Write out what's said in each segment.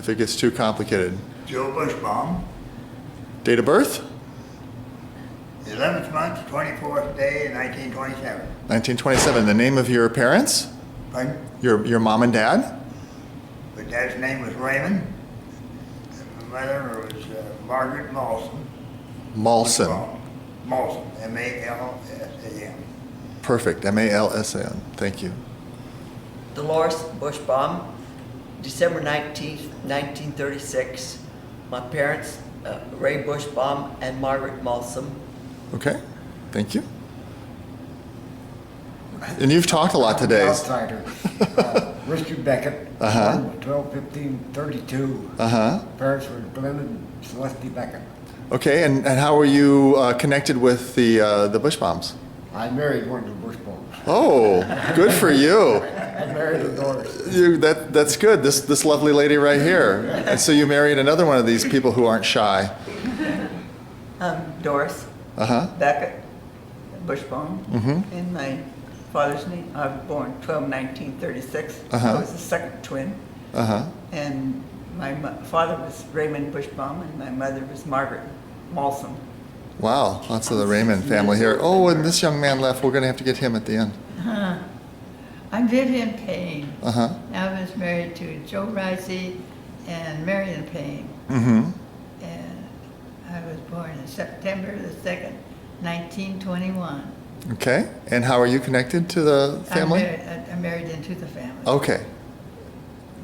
if it gets too complicated. Joe Bushbaum, Date of birth? 11th month, 24th day, 1927. 1927. The name of your parents? Pardon? Your mom and dad? My dad's name was Raymond. And my mother was Margaret Mawson. Malson. Mawson, M-A-L-S-A-M. Perfect. M-A-L-S-A-N. Thank you. Dolores Bushbaum, December 19th, 1936. My parents, Ray Bushbaum and Margaret Malson. Okay. Thank you. And you've talked a lot today. Outsider. Richard Beckett. Uh-huh. 12/15/32. Uh-huh. Parents were Glenn and Celeste Beckett. Okay, and how were you connected with the Bushbaums? I married one of the Bushbaums. Oh, good for you. I married a Doris. That's good. This lovely lady right here. And so you married another one of these people who aren't shy. Doris Uh-huh. Beckett Bushbaum. Mm-hmm. And my father's name, I was born 12/1936. Uh-huh. I was the second twin. Uh-huh. And my father was Raymond Bushbaum and my mother was Margaret Malson. Wow, lots of the Raymond family here. Oh, and this young man left. We're going to have to get him at the end. I'm Vivian Payne. Uh-huh. I was married to Joe Ricey and Marion Payne. Mm-hmm. And I was born on September the 2nd, 1921. Okay, and how are you connected to the family? I'm married into the family. Okay.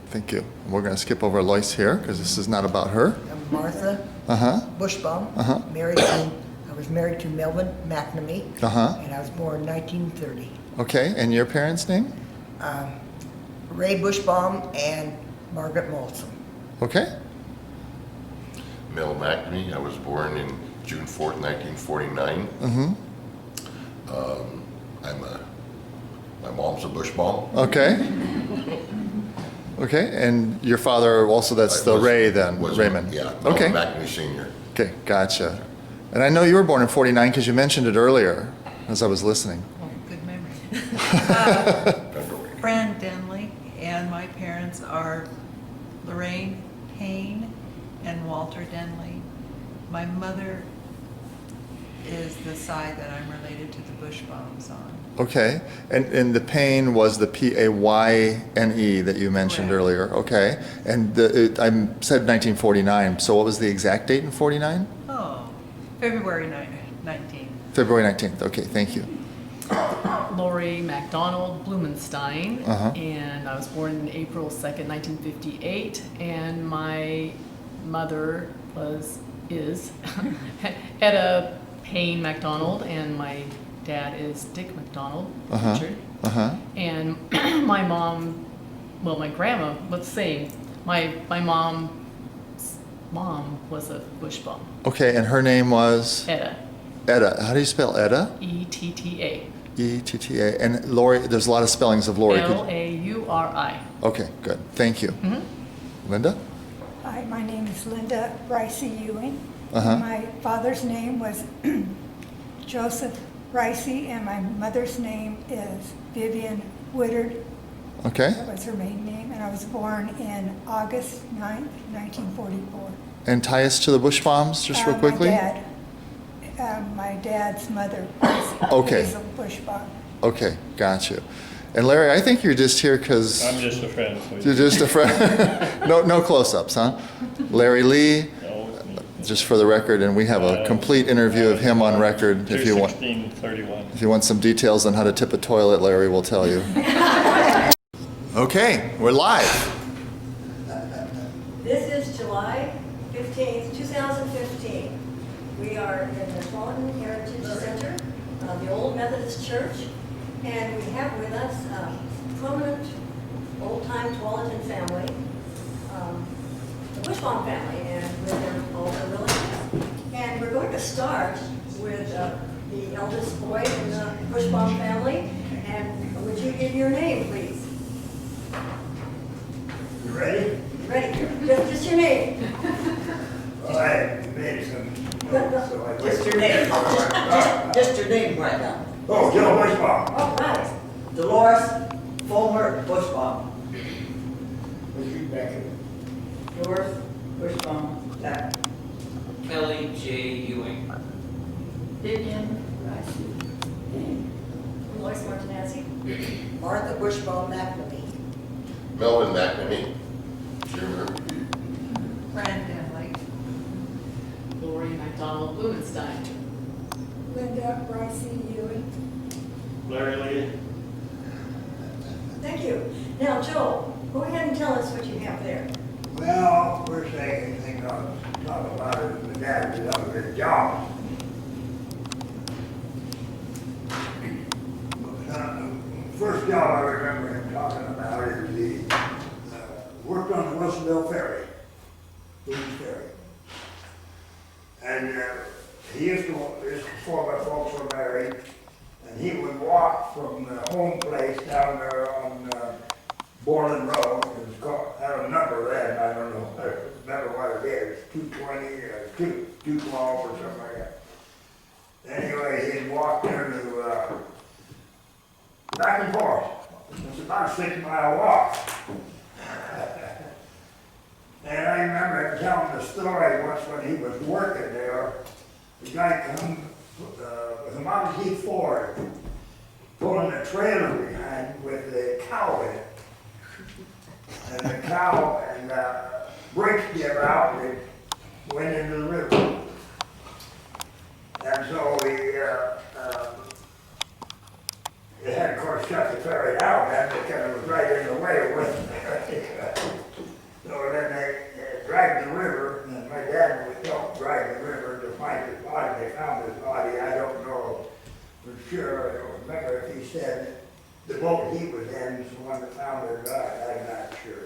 Thank you. We're going to skip over Lois here because this is not about her. I'm Martha Uh-huh. Bushbaum. Uh-huh. I was married to Melvin McNamee, Uh-huh. and I was born 1930. Okay, and your parents' name? Ray Bushbaum and Margaret Malson. Okay. Mel McNamee. I was born in June 4th, 1949. Mm-hmm. My mom's a Bushbaum. Okay. Okay, and your father also, that's the Ray then, Raymond? Yeah, Okay. Melvin McNamee Sr. Okay, gotcha. And I know you were born in 49 because you mentioned it earlier as I was listening. Oh, good memory. February. Fran Denley, and my parents are Lorraine Payne and Walter Denley. My mother is the side that I'm related to the Bushbaums on. Okay, and the Payne was the P-A-Y-N-E that you mentioned Correct. earlier. Okay, and I said 1949, so what was the exact date in 49? Oh, February 19th. February 19th, okay, thank you. Lori MacDonald Blumenstein, Uh-huh. and I was born in April 2nd, 1958, and my mother is Etta Payne MacDonald, and my dad is Dick MacDonald, Uh-huh. Richard. Uh-huh. And my mom, well, my grandma, let's see, my mom's mom was a Bushbaum, Okay, and her name was? Etta, Etta. How do you spell Etta? E-T-T-A, E-T-T-A. And Lori, there's a lot of spellings of Lori. L-A-U-R-I. Okay, good, thank you. Linda? Hi, my name is Linda Ricey Ewing. Uh-huh. My father's name was Joseph Ricey, and my mother's name is Vivian Woodard. Okay, That was her maiden name, and I was born in August 9th, 1944. and tie us to the Bushbaums just real quickly? My dad's mother was Okay. Hazel Bushbaum. Okay, got you. And Larry, I think you're just here because I'm just a friend. So you're just a friend. No close-ups, huh? Larry Lee, No, just for the record, and we have a complete interview of him on record. If you want, 2/16/31. if you want some details on how to tip a toilet, Larry will tell you. Okay, we're live. This is July 15th, 2015. We are in the Taunton Heritage Center, the Old Methodist Church, and we have with us a prominent old-time Tualatin family, the Bushbaum family, and with their older relatives. And we're going to start with the eldest boy in the Bushbaum family. And would you give your name, please? You ready? Ready? Just your name. Well, I made some. Just your name. Just your name right now. Oh, Joe Bushbaum. All right. Dolores Fulmer Bushbaum. Richard Beckett. Yours Vivian Ricey. Lois Martinezzi. Martha Bushbaum McNamee. Melvin McNamee, Jr. Fran Denley. Lori McDonald Blumenstein. Linda Ricey Ewing. Larry Lee. Thank you. Now, Joe, go ahead and tell us what you have there. Well, first thing I'll talk about is my dad was up at John. First job I remember him talking about is he worked on the Wilsonville Ferry, Boone's Ferry. And he used to, before my folks were married, and he would walk from the home place down there on Borland Road. It was called, had a number then, I don't know, I don't remember what it is, 220 or 212 or something like that. Anyway, he'd walk there to back and forth. It's about a 6-mile walk. And I remember him telling the story once when he was working there. The guy come with a Model T Ford, pulling a trailer behind with a cow in it. And the cow and brakes give out and it went into the river. And so he had, of course, shut the ferry down then because it was right in the way of it. So then they dragged the river, and my dad would help drag the river to find his body. They found his body. I don't know for sure. I don't remember if he said the boat he was in was the one that found his body. I'm not sure.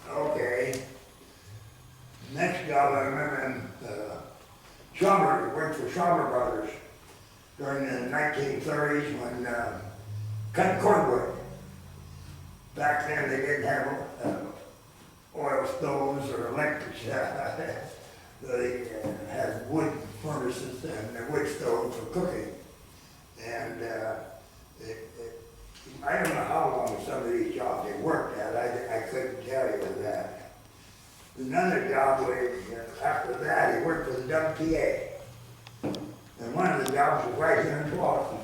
Okay. Next job, I remember him, Schummer, worked for Schummer Brothers during the 1930s when cutting cordwood. Back then they didn't have oil stoves or electric. They had wood furnaces and wood stoves for cooking. And I don't know how long some of these jobs they worked at. I couldn't tell you that. Another job, after that, he worked for the WPA. And one of the jobs was right here in Tualatin.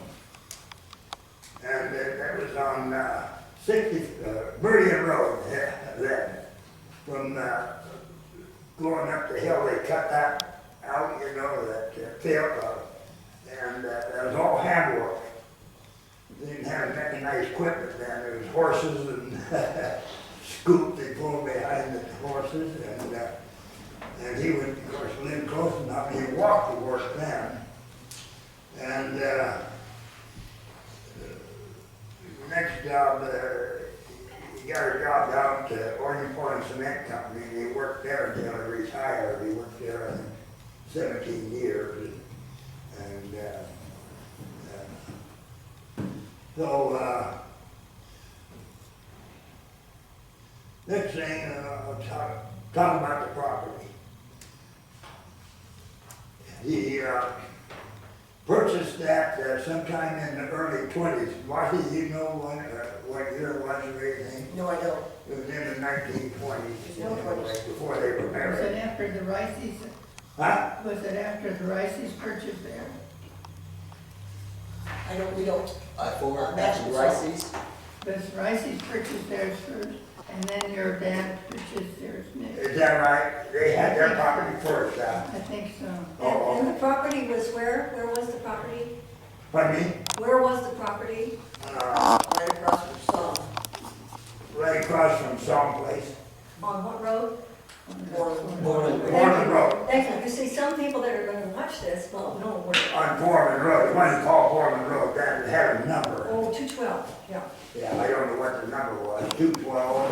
And that was on 60 Meridian Road then. From going up the hill, they cut that out, you know, that field, and that was all handwork. They didn't have mechanized equipment then. There was horses and scoop they pulled behind the horses, and he would, of course, live close enough. He walked to work then, and next job. He got a job down to Orange Point Cement Company, and he worked there until he retired. He worked there, I think, 17 years. And so, next thing, I'll talk about the property. He purchased that sometime in the early 20s. Marty, you know what year it was or anything? No, I don't. It was in the 1920s, No, anyway, before they were Was it married. after the Riceys, Huh? was it after the Riceys purchased there? We don't. For Imagine so. Riceys. Was Riceys purchased theirs first, and then your dad purchased theirs next? Is that right? They had their property first, huh? I think so. And the property was where? Where was the property? Pardon me? Where was the property? Right across from Song. Right across from someplace. On what road? Borland. Foreman Road. Thank you. You see, some people that are gonna watch this won't know where. On Foreman Road. The one called Foreman Road, that had a number. Oh, 212, yeah. Yeah, I don't know what the number was, 212.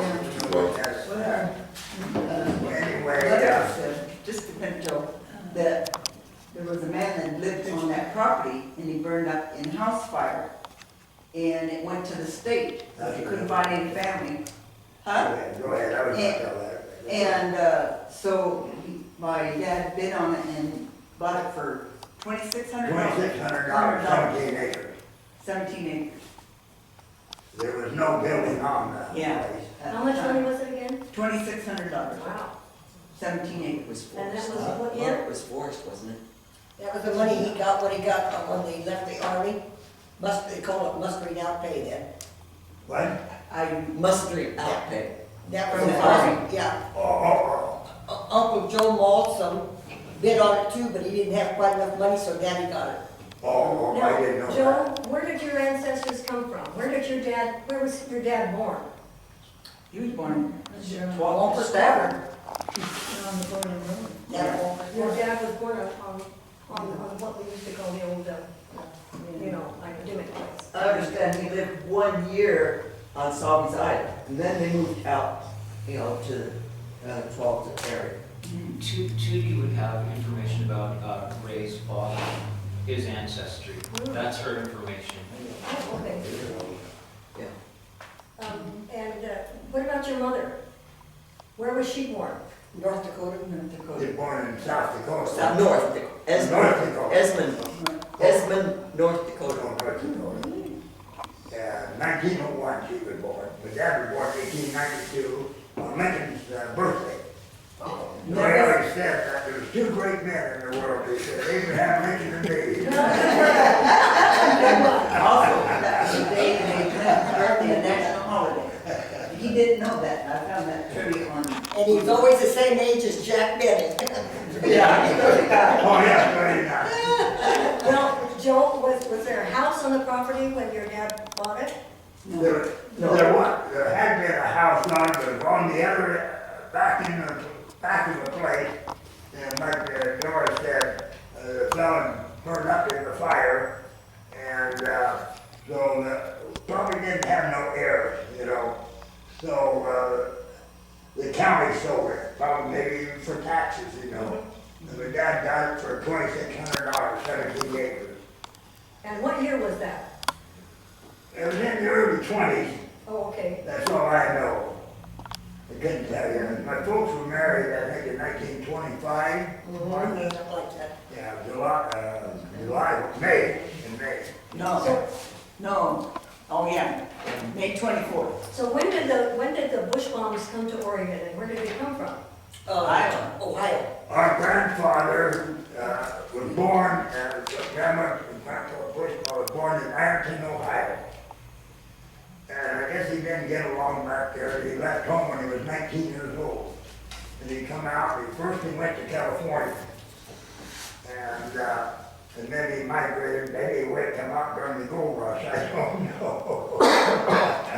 Anyway, Mother said, just a minute, Joe, that there was a man that lived on that property and he burned up in house fire. And it went to the state, they couldn't find any family. Huh? Go ahead, I was gonna tell that. And so my dad bid on it and bought it for $2,600. $2,600, 17 acres. 17 acres. There was no building on that Yeah. place. How much money was it again? $2,600, Wow. 17 acres. Was And that forced. was what Well, year? it was forced, wasn't it? That was the money he got when he left the army. They call it mustering out pay then. What? Mustering out pay. That was From the the army. army, yeah. Oh, Uncle Joe Malsom bid on it too, but he didn't have quite enough money, so Daddy got it. I didn't know Now, that. Joe, where did your ancestors come from? Where was your dad born? He was born, Walker Stafford. On the border road. Yeah. Your dad was born on what we used to call the old, like Dimmitt place. I understand he lived 1 year on Sawyer's Island, and then they moved out, to the 12th area. Tootie would have information about Ray's father, his ancestry. That's her information. Oh, okay. Yeah. And what about your mother? Where was she born? North Dakota. He was born in South Dakota. Up north, North Dakota. Esmond, North Dakota. North Dakota. 1901 she was born. My dad was born 1892 on Lincoln's birthday. They always said that there was two great men in the world. They said Abraham Lincoln and me. also, that was the day they declared his birthday a national holiday. He didn't know that, and I found that trivia on. And he was always the same age as Jack Bennett. Yeah. Oh, yeah, very nice. Well, Joe, was there a house on the property when your dad bought it? There had been a house on it, but on the other, back of the place, and like Doris said, the felon burned up in the fire, and so probably didn't have no heirs, So the county sold it, probably maybe even for taxes, And my dad got it for $2,600, 17 acres. And what year was that? It was in the early 20s. Oh, okay. That's all I know. I couldn't tell you. My folks were married, I think, in 1925. Something like that. Yeah, May. No, oh yeah, May 24th. So when did the Bushbaums come to Oregon, and where did they come from? Iowa. Ohio. Our grandfather was born, Grandpa Bushbaum was born in Ironton, Ohio. And I guess he didn't get along back there. He left home when he was 19 years old. And he come out, first he went to California. And then he migrated, maybe he would come out during the gold rush, I don't know.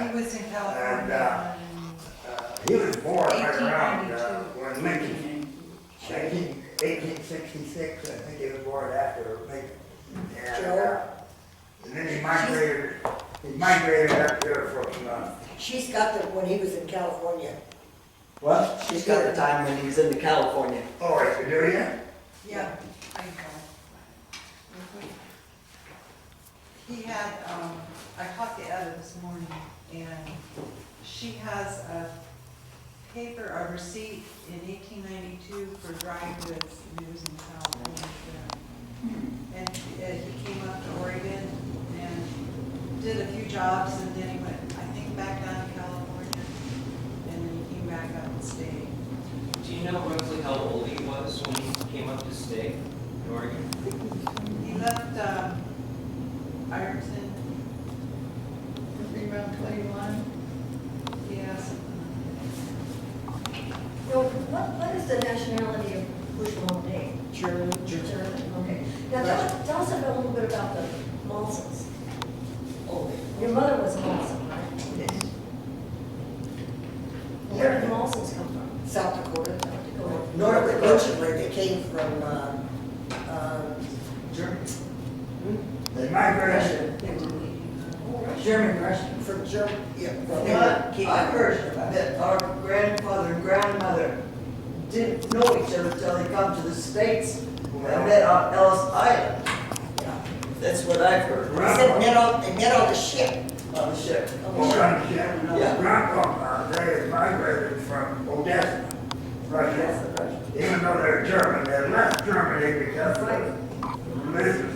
He was in California. And he was born right around when Lincoln, 1866, I think he was born after Lincoln. And then he migrated up here for some. She's got them when he was in California. What? She's got the time when he was in California. Oh, is it do you? Yeah. He had, I caught the other this morning, and she has a paper, a receipt in 1892 for dry goods, and he was in California. And he came up to Oregon and did a few jobs, and then he went, I think, back down to California, and then he came back up and stayed. Do you know roughly how old he was when he came up to stay in Oregon? He left Ironton, Around 21. yes. What is the nationality of Bushbaum Day? German. Okay. Now tell us a little bit about the Malsons. Oh, Your mother was a Malson, right? yes. Where did the Malsons come from? South Dakota. South Dakota. North originally, they came from German. They migrated. German, Russian. from Germany. Yeah. I heard that our grandfather and grandmother didn't know each other till they come to the States and met on Ellis Island. Yeah. That's what I've heard. They met on the ship. On the ship. Yeah. Grandpa, they migrated from Odessa, Russia. Even though they're German, they left Germany because of religious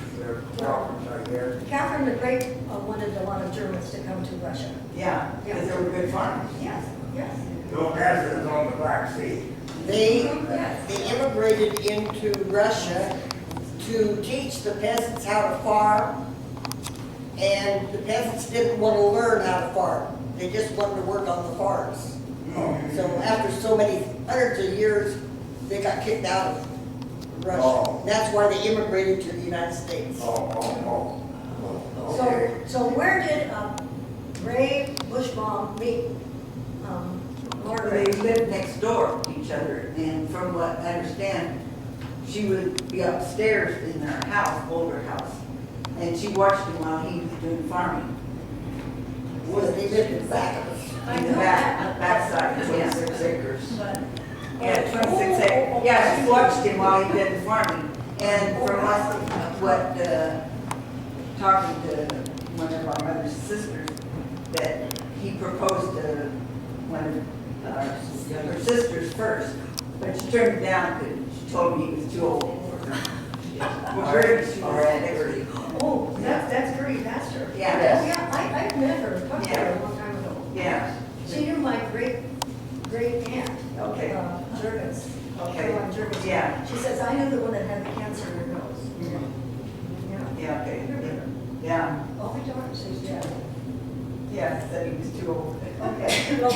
problems, I guess. Catherine the Great wanted a lot of Germans to come to Russia. Yeah, because they were good farmers. Yes, yes. Odessa is on the Black Sea. They immigrated into Russia to teach the peasants how to farm, and the peasants didn't want to learn how to farm. They just wanted to work on the farms. So after so many hundreds of years, they got kicked out of Russia. Oh. That's why they immigrated to the United States. So where did Ray Bushbaum meet They Margaret? lived next door to each other, and from what I understand, she would be upstairs in her house, older house, and she watched him while he was doing farming. They lived in the back of us. In the backside, 26 acres. But- Yeah, 26 acres. Yeah, she watched him while he did the farming. And from talking to one of our mother's sisters, that he proposed to one of her sisters first, but she turned him down because she told him he was too old for her. Already, she was at Liberty. Oh, that's Gertie Pastor. Yeah. Oh, yeah, I met her, talked to her Yeah. a long time ago. Yeah. She knew my great aunt. Okay. Jergens. Okay. Caroline Jergens. Yeah. She says, I knew the one that had the cancer in her nose. Yeah. Yeah, okay. Yeah. Oh, my daughter says, yeah. Yeah, said he was too old. Okay, well, go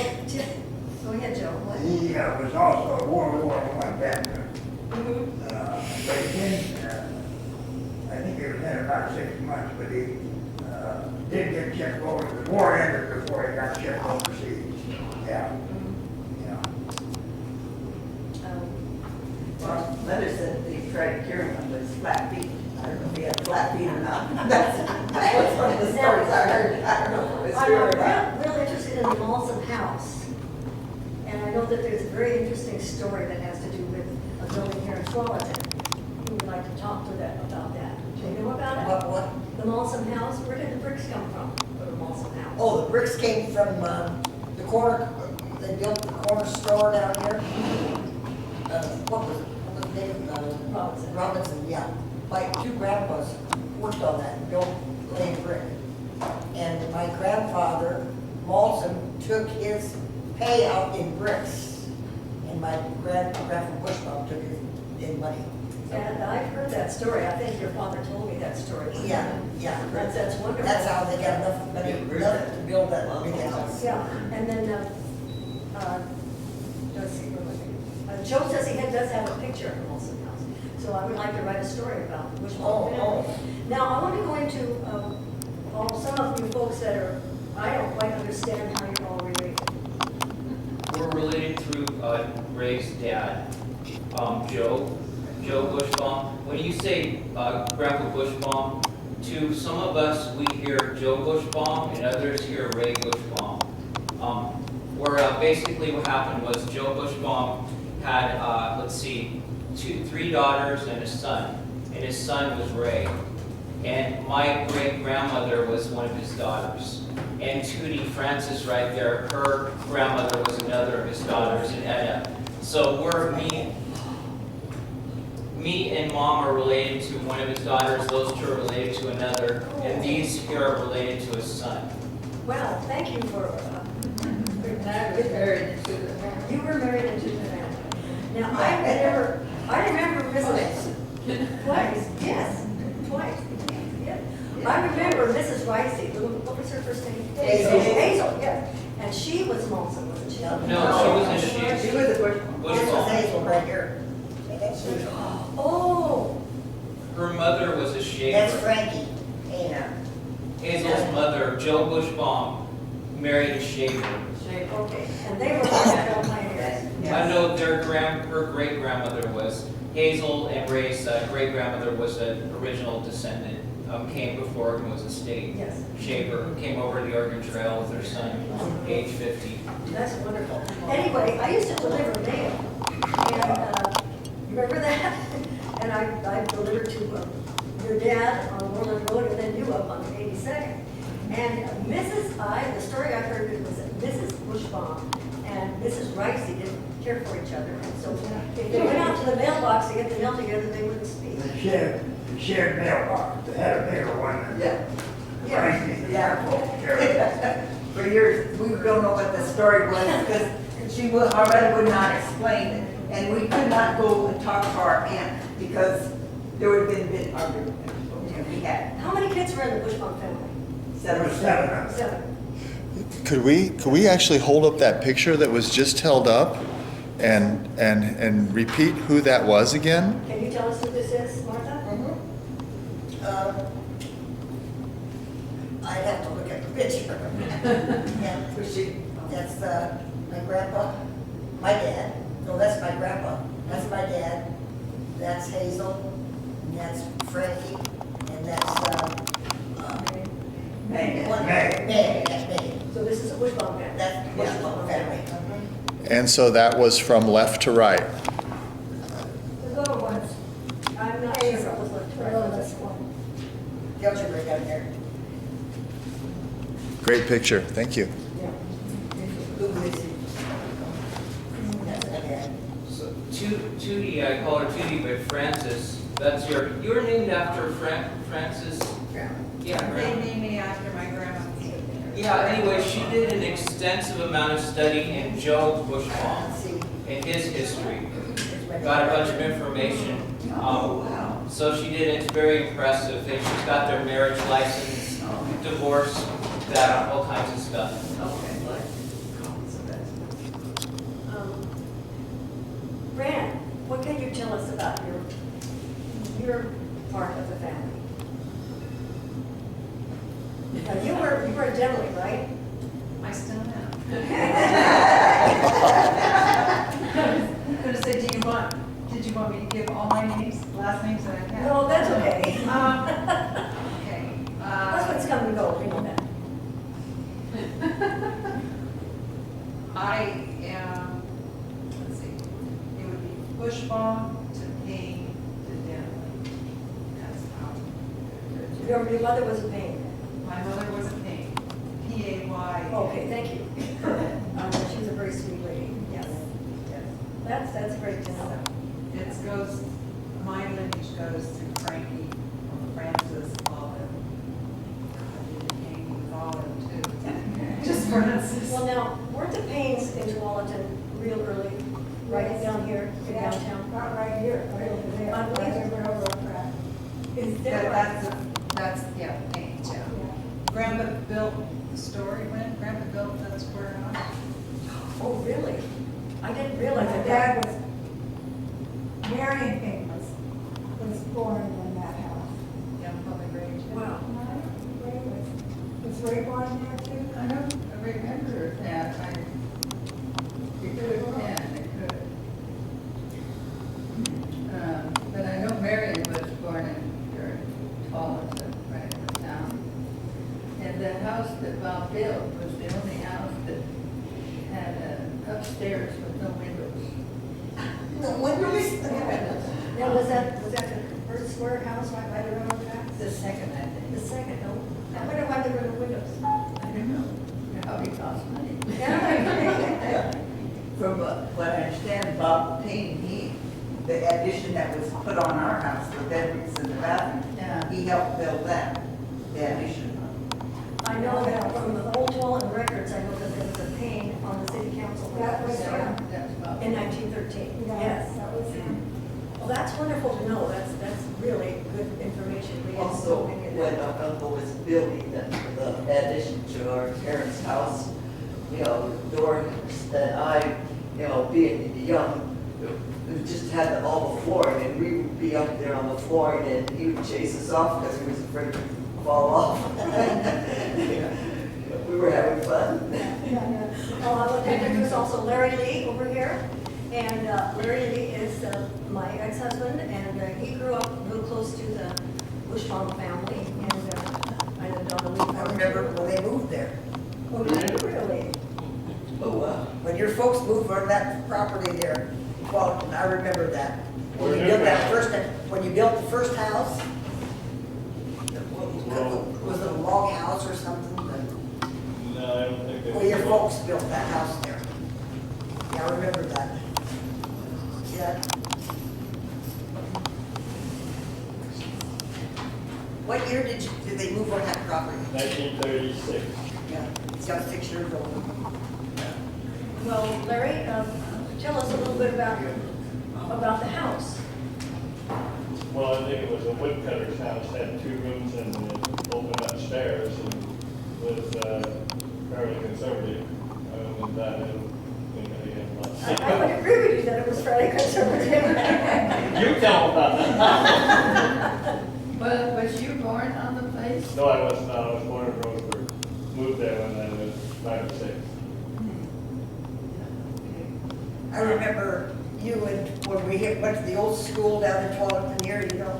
ahead, Joe. What? He was also a World War I veteran. But he didn't, I think he was in about 6 months, but he did get shipped over. The war ended before he got shipped overseas. Yeah. Yeah. Well, mother said they tried to cure him with flat feet. I don't know if he had flat feet or not. That's one of the stories I heard. I don't know if it's true or not. I'm real interested in the Malson house. And I know that there's a very interesting story that has to do with a building here in Tualatin. Who would like to talk to that about that? Do you know about it? What? The Malson house, where did the bricks come from for the Malson house? Oh, the bricks came from the corner, they built the corner store down here. What was the name? Robinson. Robinson, yeah. My two grandpas worked on that, and built laying brick. And my grandfather, Malson, took his payout in bricks. And my grandpa Bushbaum took it in money. And I've heard that story. I think your father told me that story. Yeah, yeah. That's wonderful. That's how they got enough money left to build that big house. Yeah, and then, let's see, where was it? Joe says he does have a picture of the Molson house, so I would like to write a story about the Bushbaum family. Now, I want to go into some of you folks that are, I don't quite understand how you're all related. We're related through Ray's dad, Joe Bushbaum. When you say Grandpa Bushbaum, to some of us, we hear Joe Bushbaum, and others hear Ray Bushbaum. Basically what happened was Joe Bushbaum had, three daughters and a son, and his son was Ray. And my great-grandmother was one of his daughters. And Tootie Francis right there, her grandmother was another of his daughters, and Etta. So me and Mom are related to one of his daughters, those two are related to another, and these here are related to his son. Well, thank you for I was married into the You were married into the family. Now, I remember Mrs. Twice, yes, twice. Yeah. I remember Mrs. Ricey, what was her first name? Hazel. Hazel, yes. And she was Molson, wasn't she? No, she wasn't. She was a Bushbaum. This is Bushbaum. Hazel right here. Oh, Her mother was a That's shaver. Frankie. Yeah. Hazel's mother, Joe Bushbaum, married a shaver. okay. And they were all pioneers. I know her great-grandmother was, Hazel and Ray's great-grandmother was an original descendant, came before him, was a state Yes. shaver, came over the Oregon Trail with her son, age 50. That's wonderful. Anyway, I used to deliver mail. And, you remember that? And I delivered to your dad on Moreland Road and then you up on 82nd. And the story I heard was that Mrs. Bushbaum and Mrs. Ricey didn't care for each other. And so if they went out to the mailbox to get the mail together, they wouldn't speak. The shared mailbox, they had a bigger one than. Yeah. For years, we don't know what the story was because our mother would not explain it. And we could not go and talk to our aunt because There would have been a bit argument. And we had How many kids were in the Bushbaum family? There were 7. seven of them. 7. Could we actually hold up that picture that was just held up and repeat who that was again? Can you tell us who this is, Martha? I'd have to look at the picture. Yeah, that's my grandpa, my dad. No, that's my grandpa. That's my dad. That's Hazel. And that's Frankie. And that's Meg. Meg. That's Meg. So this is a Bushbaum family. That's the Bushbaum family. And so that was from left to right. The little ones, I'm not sure what was left to the right. littlest one. The algebra down there. Great picture, thank you. Who is it? That's my dad. So Tootie, I call her Tootie, but Frances, that's you were named after Frances? Yeah, They grandma. named me after my grandma. Yeah, anyway, she did an extensive amount of study in Joe Bushbaum and his history. Got a bunch of information. So she did, it's very impressive. She's got their marriage license, divorce, that, all kinds of stuff. Okay, like copies of that. Fran, what can you tell us about your part of the family? Now, you were a Denley, right? I still am. Could have said, did you want me to give all my names, last names that I have? No, that's okay. Okay. Husbands come and go, we know that. I am, let's see, it would be Bushbaum to Payne to Denley. That's how. Your mother was a pain. My mother was a Payne, P-A-Y. Okay, thank you. She's a very sweet lady, yes. Yes. That's great to know. It goes, my lineage goes through Frankie, Francis, Olive. Payne, Olive too. Just Francis. Well, now, weren't the Paynes in Tualatin real early, right down here in downtown? Not right here, right over there. On Right Williams? over the railroad track. Is that right? That's, yeah, Payne, yeah. Grandpa built the story, when Grandpa built that square house. Oh, really? I didn't realize My that. dad was, Marion King was born in that house. Young public range. Wow. Was Ray born there too? I don't remember that. It could have been, it could. But I know Marion was born in Tolleson, right in the town. And the house that Bob built was the only house that had an upstairs with no windows. No windows? Now, was that the first square house right by the railroad tracks? The second, I think. The second, no? I wonder why there were no windows. I don't know. Probably cost money. Yeah. From what I understand, Bob Payne, the addition that was put on our house, the bedrooms and the bathroom, Yeah. he helped build that, the addition. I know that from the old Tualatin records, I know that there was a Payne on the city council. That was him. That's about. In 1913, yes. That was him. Well, that's wonderful to know. That's really good information. We had so Also, many of when that. our uncle was building the addition to our parents' house, you know, Doris and I, you know, being young, we just had all the flooring, and we would be up there on the flooring, and he would chase us off because he was afraid to fall off. We were having fun. Oh, I would introduce also Larry Lee over here. And Larry Lee is my ex-husband, and he grew up real close to the Bushbaum family. And I lived on the Lee. I remember when they moved there. Oh, did you really? Oh, wow. When your folks moved on that property there, well, I remember that. When you Where built is that that? first, when you built the first house, was it a log house or something? No, I don't think they. Well, your folks built that house there. Yeah, I remember that. Yeah. What year did they move on that property? 1936. Yeah, it's got 6 years old. Well, Larry, tell us a little bit about the house. Well, I think it was a woodcutter's house, had 2 rooms and opened upstairs and was fairly conservative. Other than that, I don't think I had much. I would agree with you that it was fairly conservative. You tell about that. Well, was you born on the place? No, I was not. I was born in Roseburg. Moved there when I was 5 or 6. I remember you and when we went to the old school down in Tualatin here, you know,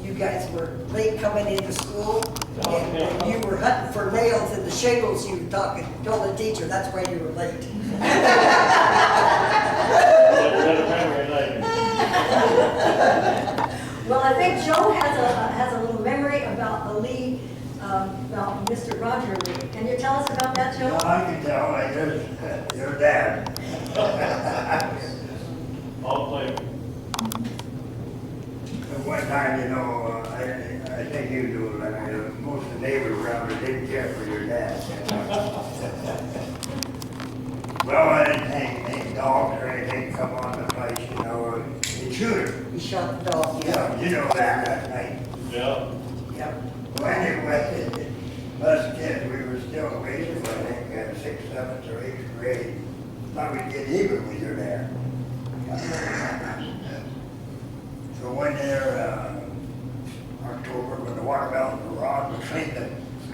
you guys were late coming into school, and when you were hunting for nails in the shingles, you told the teacher that's why you were late. Well, I think Joe has a little memory about the Lee, about Mr. Roger Lee. Can you tell us about that, Joe? Well, I can tell, I just, your dad. All play. At one time, you know, I think you do, like, most of the neighbors around here didn't care for your dad. Well, I didn't think any dogs or anything come on the place, you know, and shoot her. You shot the dog, Yeah, you know that night. Yeah. Yep. Well, anyway, us kids, we were still waiting for, I think, 6th, 7th, or 8th grade. Thought we'd get even with your dad. So one year, October, when the watermelons were on, we cleaned them. I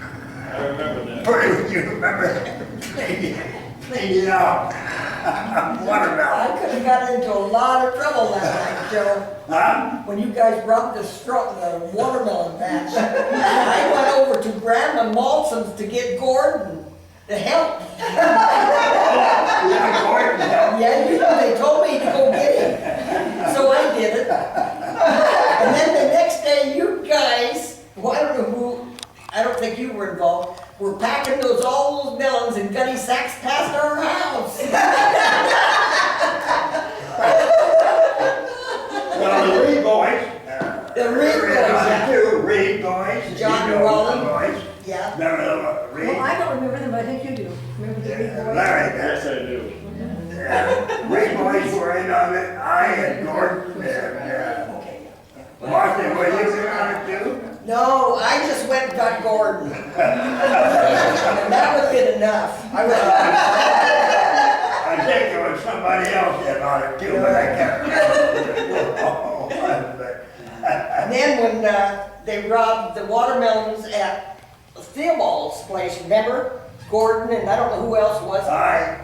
remember that. You remember that? Cleaned it out. Watermelon. I could have gotten into a lot of trouble that night, Joe. Huh? When you guys brought the watermelon patch. I went over to Grandma Malson's to get Gordon to help. Yeah, Gordon helped. Yeah, they told me to go get him. So I did it. And then the next day, you guys, well, I don't know who, I don't think you were involved, were packing all those melons in gunny sacks past our house. Well, the Reed boys. The Reed boys, yeah. Two Reed boys. John you know Rollin. the boys. Yeah. Remember the Reed? Well, I don't remember them, but I think you do. Remember the big boys? Larry, Yes, I do. Reed boys were in on it. I and Gordon and Martin, were you in on it too? No, I just went and got Gordon. And that would have been enough. I think there was somebody else in on it too, but I can't remember. And then when they robbed the watermelons at Theobald's place, remember? Gordon and I don't know who else was.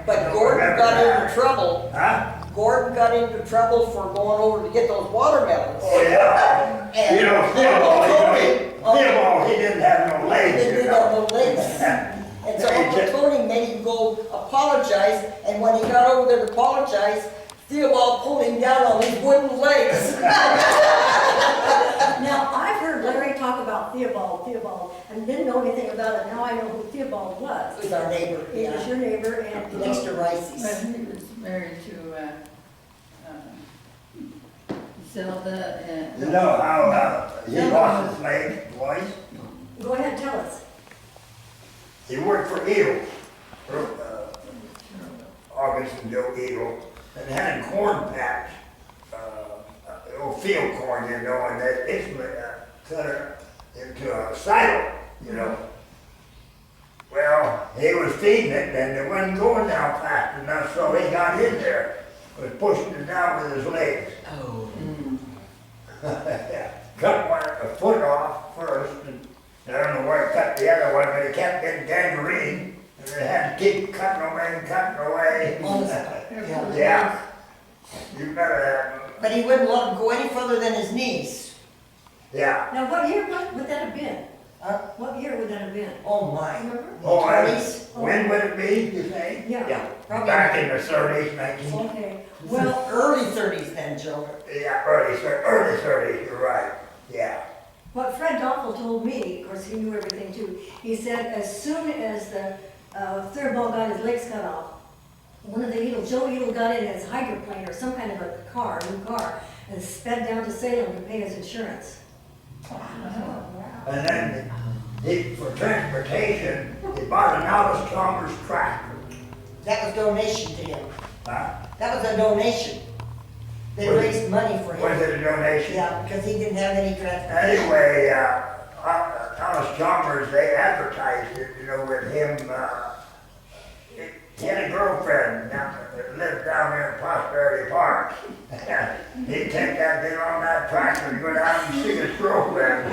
But Gordon got into trouble. Huh? Gordon got into trouble for going over to get those watermelons. Oh, yeah. And You know, Theobald, he didn't have no legs. He didn't have no legs. And so Uncle Tony made him go apologize, and when he got over there to apologize, Theobald pulled him down on his wooden legs. Now, I've heard Larry talk about Theobald, and didn't know anything about it. Now I know who Theobald was. He was our neighbor, He was your neighbor, and next to But Ricey's. he was married to Zelda and. You know how he lost his leg twice? Go ahead, tell us. He worked for Eagle, August and Joe Eagle, and had a corn patch, field corn, you know, and they cut it into a silo, you know. Well, he was feeding it, and it wasn't going down fast enough, so he got in there, was pushing it down with his legs. Oh. Cut a foot off first, and I don't know where he cut the other one, but he kept getting gangrene, and they had to keep cutting away and cutting away. Yeah. You better have. But he wouldn't let him go any further than his knees. Yeah. Now, what year would that have been? Huh? What year would that have been? Oh my. Remember? Oh, Twenties? when would it be, you say? Yeah. Probably Back in the 30s, 19. Okay, well, early 30s then, Joe. Yeah, early 30s, you're right. Yeah. what Fred Doppel told me, of course, he knew everything too, he said as soon as the third ball got his legs cut off, one of the Joe Eagle got in his hydroplane or some kind of a car, new car, and sped down to Salem to pay his insurance. And then for transportation, he bought an Alice Chalmers tractor. That was donation to him. Huh? That was a donation. They raised money for him. Was it a donation? Yeah, because he didn't have any transportation. Anyway, Thomas Chalmers, they advertised it, with him, he had a girlfriend that lived down there in Prosperity Park. He'd take that thing on that tractor and go down and see his girlfriend.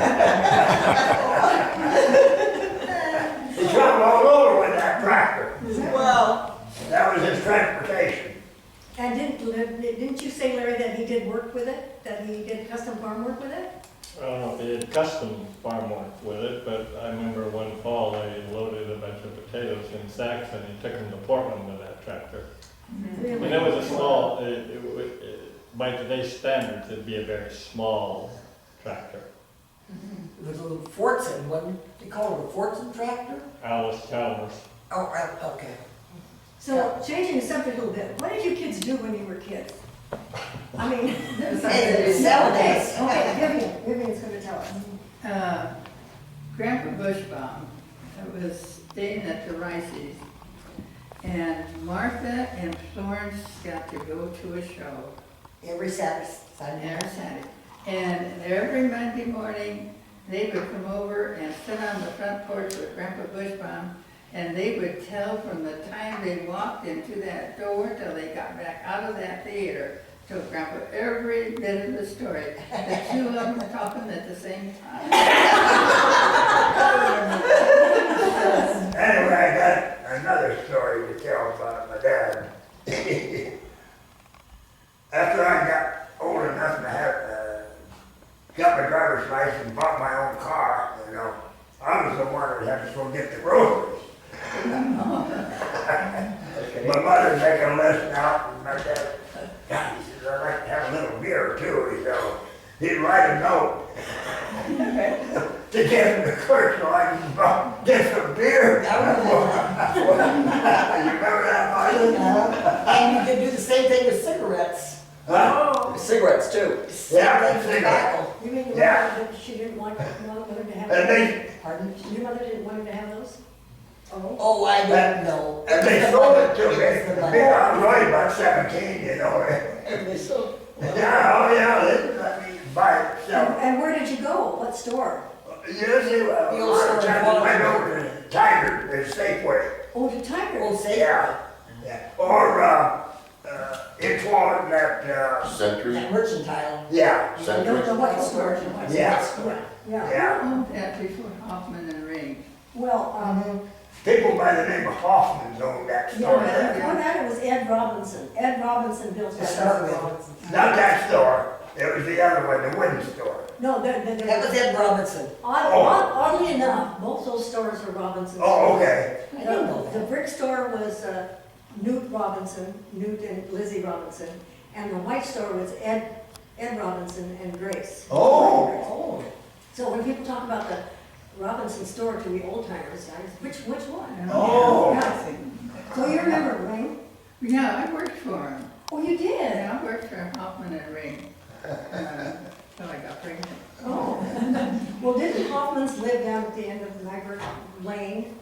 He traveled all over with that tractor. Well, That was his transportation. And didn't you say, Larry, that he did work with it? That he did custom farm work with it? I don't know if they did custom farm work with it, but I remember one fall they loaded a bunch of potatoes in sacks and he took them to Portland with that tractor. Really? And it was a small, by today's standards, it'd be a very small tractor. it was a little Fortson, wasn't it? They call it a Fortson tractor? Alice Chalmers. Oh, okay. So, changing the subject a little bit, what did you kids do when you were kids? I mean, Nowadays. Okay, Vivian's gonna tell us. Grandpa Bushbaum was staying at the Rice's, and Martha and Florence got to go to a show Every Saturday. every Saturday. And every Monday morning, they would come over and sit on the front porch with Grandpa Bushbaum, and they would tell from the time they walked into that door till they got back out of that theater, told Grandpa every bit of the story. The two of them were talking at the same time. Anyway, I got another story to tell about my dad. After I got old enough to have, got my driver's license and bought my own car, I was the one that had to go get the groceries. My mother making a list out, and my dad, God, he says, I'd like to have a little beer too, he'd write a note to give him the clerk so I can get some beer. You remember that, Marty? And you could do the same thing with cigarettes. Huh? Cigarettes too. Yeah, Same tobacco. You mean your Yeah. mother, she didn't want mother to have And those? they, Pardon? Your mother didn't want him to have those? Oh. Oh, I don't know. and they sold it to me. It was the money. Yeah, I was only about 17, And they sold. Yeah, oh yeah, they let me buy it, so. And where did you go? What store? Usually, The old store in I went over to Tiger, the Safeway. Oh, to Tiger. Well, say, Yeah, yeah. Or, in Florida, that, Century, that mercantile. yeah, No, Century. the white store. Yeah. Yeah. yeah. Who owned that before Hoffman and Ring? Well, People by the name of Hoffman owned that store there. before that it was Ed Robinson. Ed Robinson built that Start store. with. Not that store, it was the other one, the wooden store. No, That was Ed Robinson. Oddly enough, both those stores were Robinson. Oh, okay. I didn't know The that. brick store was Newt Robinson, Newt and Lizzie Robinson, and the white store was Ed Robinson and Grace. Oh. So when people talk about the Robinson store to the old timers, guys, which one? Oh. Yeah. So you remember Ring? Yeah, I worked for him. Oh, you did? Yeah, I worked for Hoffman and Ring. Till I got pregnant. Oh. Well, didn't Hoffman's live down at the end of Nybert Lane?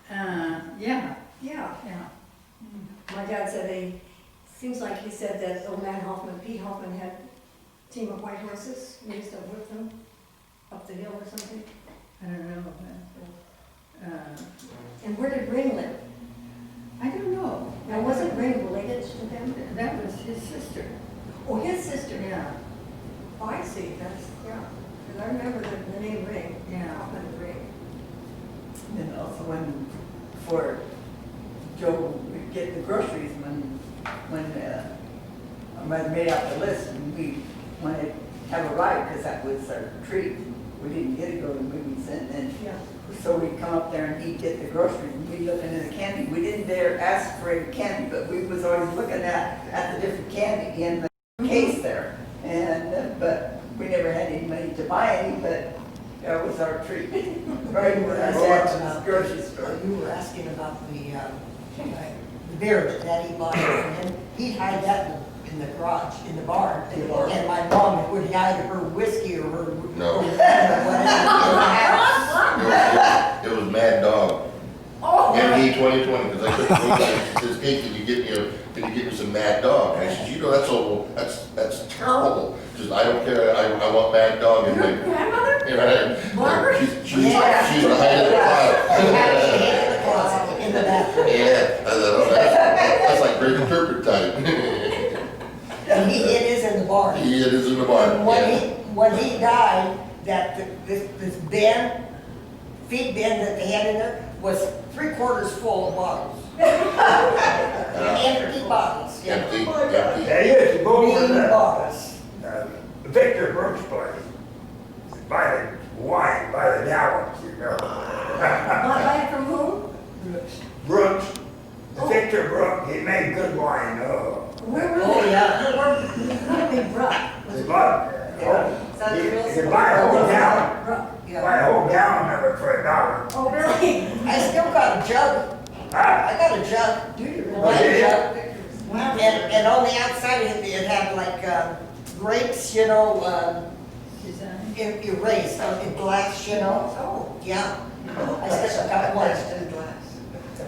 Yeah, Yeah. yeah. My dad said seems like he said that old man Hoffman, Pete Hoffman, had a team of white horses. He used to whip them up the hill or something. I don't know. And where did Ring live? I don't know. Now, wasn't Ring related to them? That was his sister. Oh, his sister. Yeah, Oh, I see, yeah. Because I remember the name Ring. Yeah. Hoffman Ring. And also before Joe would get the groceries, when our mother made out the list, and we wanted to have a ride, because that was our treat. We didn't get to go to the movies, and Yeah. so we'd come up there and he'd get the groceries, and we'd look into the candy. We didn't dare ask for any candy, but we was always looking at the different candy in the case there. And, but we never had any money to buy any, but that was our treat. Right, when I went to the grocery store. You were asking about the beer that Daddy bought for him. He'd hide that in the garage, in the barn. And my mom would hide her whiskey or her. No. or whatever in the house. it was Mad Dog. Oh, MD 2020, because I couldn't wait. She says, hey, can you get me a can you get me some Mad Dog? And I said, you know, that's terrible. She says, I don't care, I want Mad Dog. And Your like, grandmother? you know, Margaret? she's the height of the In the closet, in the bathroom. Yeah, I thought, oh, that's like great interpret time. It is in the barn. It is in the barn, And yeah. when he died, this bin, feed bin that they had in there was 3/4 full of bottles. Empty bottles, yeah. Empty, empty. They used to go over Green the, bottles. Victor Brooks place, buy the wine, by the gallons, you know. Buy it from whom? Brooks, Victor Brooks, he made good wine, oh. Where were Oh, they? yeah. Not Big Brook. They bought, Sounds real you buy a whole gallon, Brook. buy a whole gallon of it for $1. Oh, really? I still got a jug. Huh? I got a jug. Do you really? Oh, yeah? Jug. And on the outside, it had like grapes, you know, erased in glass, you know. Oh. Yeah. I still got one.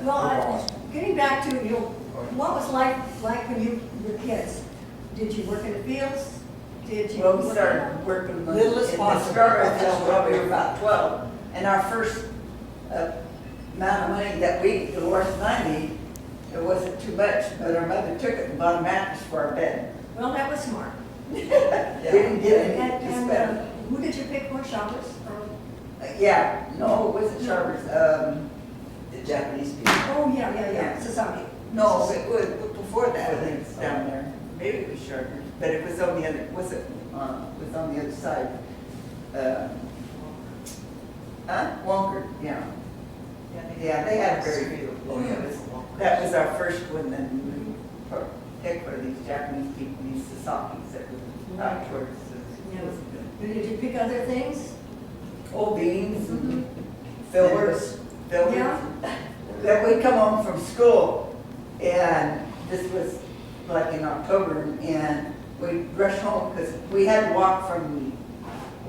Well, getting back to, you know, what was life like when you were kids? Did you work in the fields? Did you? Well, we work started working in Little as the possible. strawberry field when we were about 12. And our first amount of money that we, Dolores and I need, it wasn't too much, but our mother took it and bought a mattress for our bed. Well, that was smart. We didn't get any to And spend. who did you pick for shoppers? Yeah, no, it wasn't Sharpers, the Japanese people. Oh, yeah, Sasaki. No, it was before that, I think, it's down there. Maybe it was Sharpers, but it was on the other, was on the other side. Wonker, yeah. Yeah, they had a very good, that was our first one, then we picked for these Japanese people, these Sasakis that were out towards. Did you pick other things? Old beans, fillers. Yeah. Then we'd come home from school, and this was like in October, and we'd rush home, because we had to walk from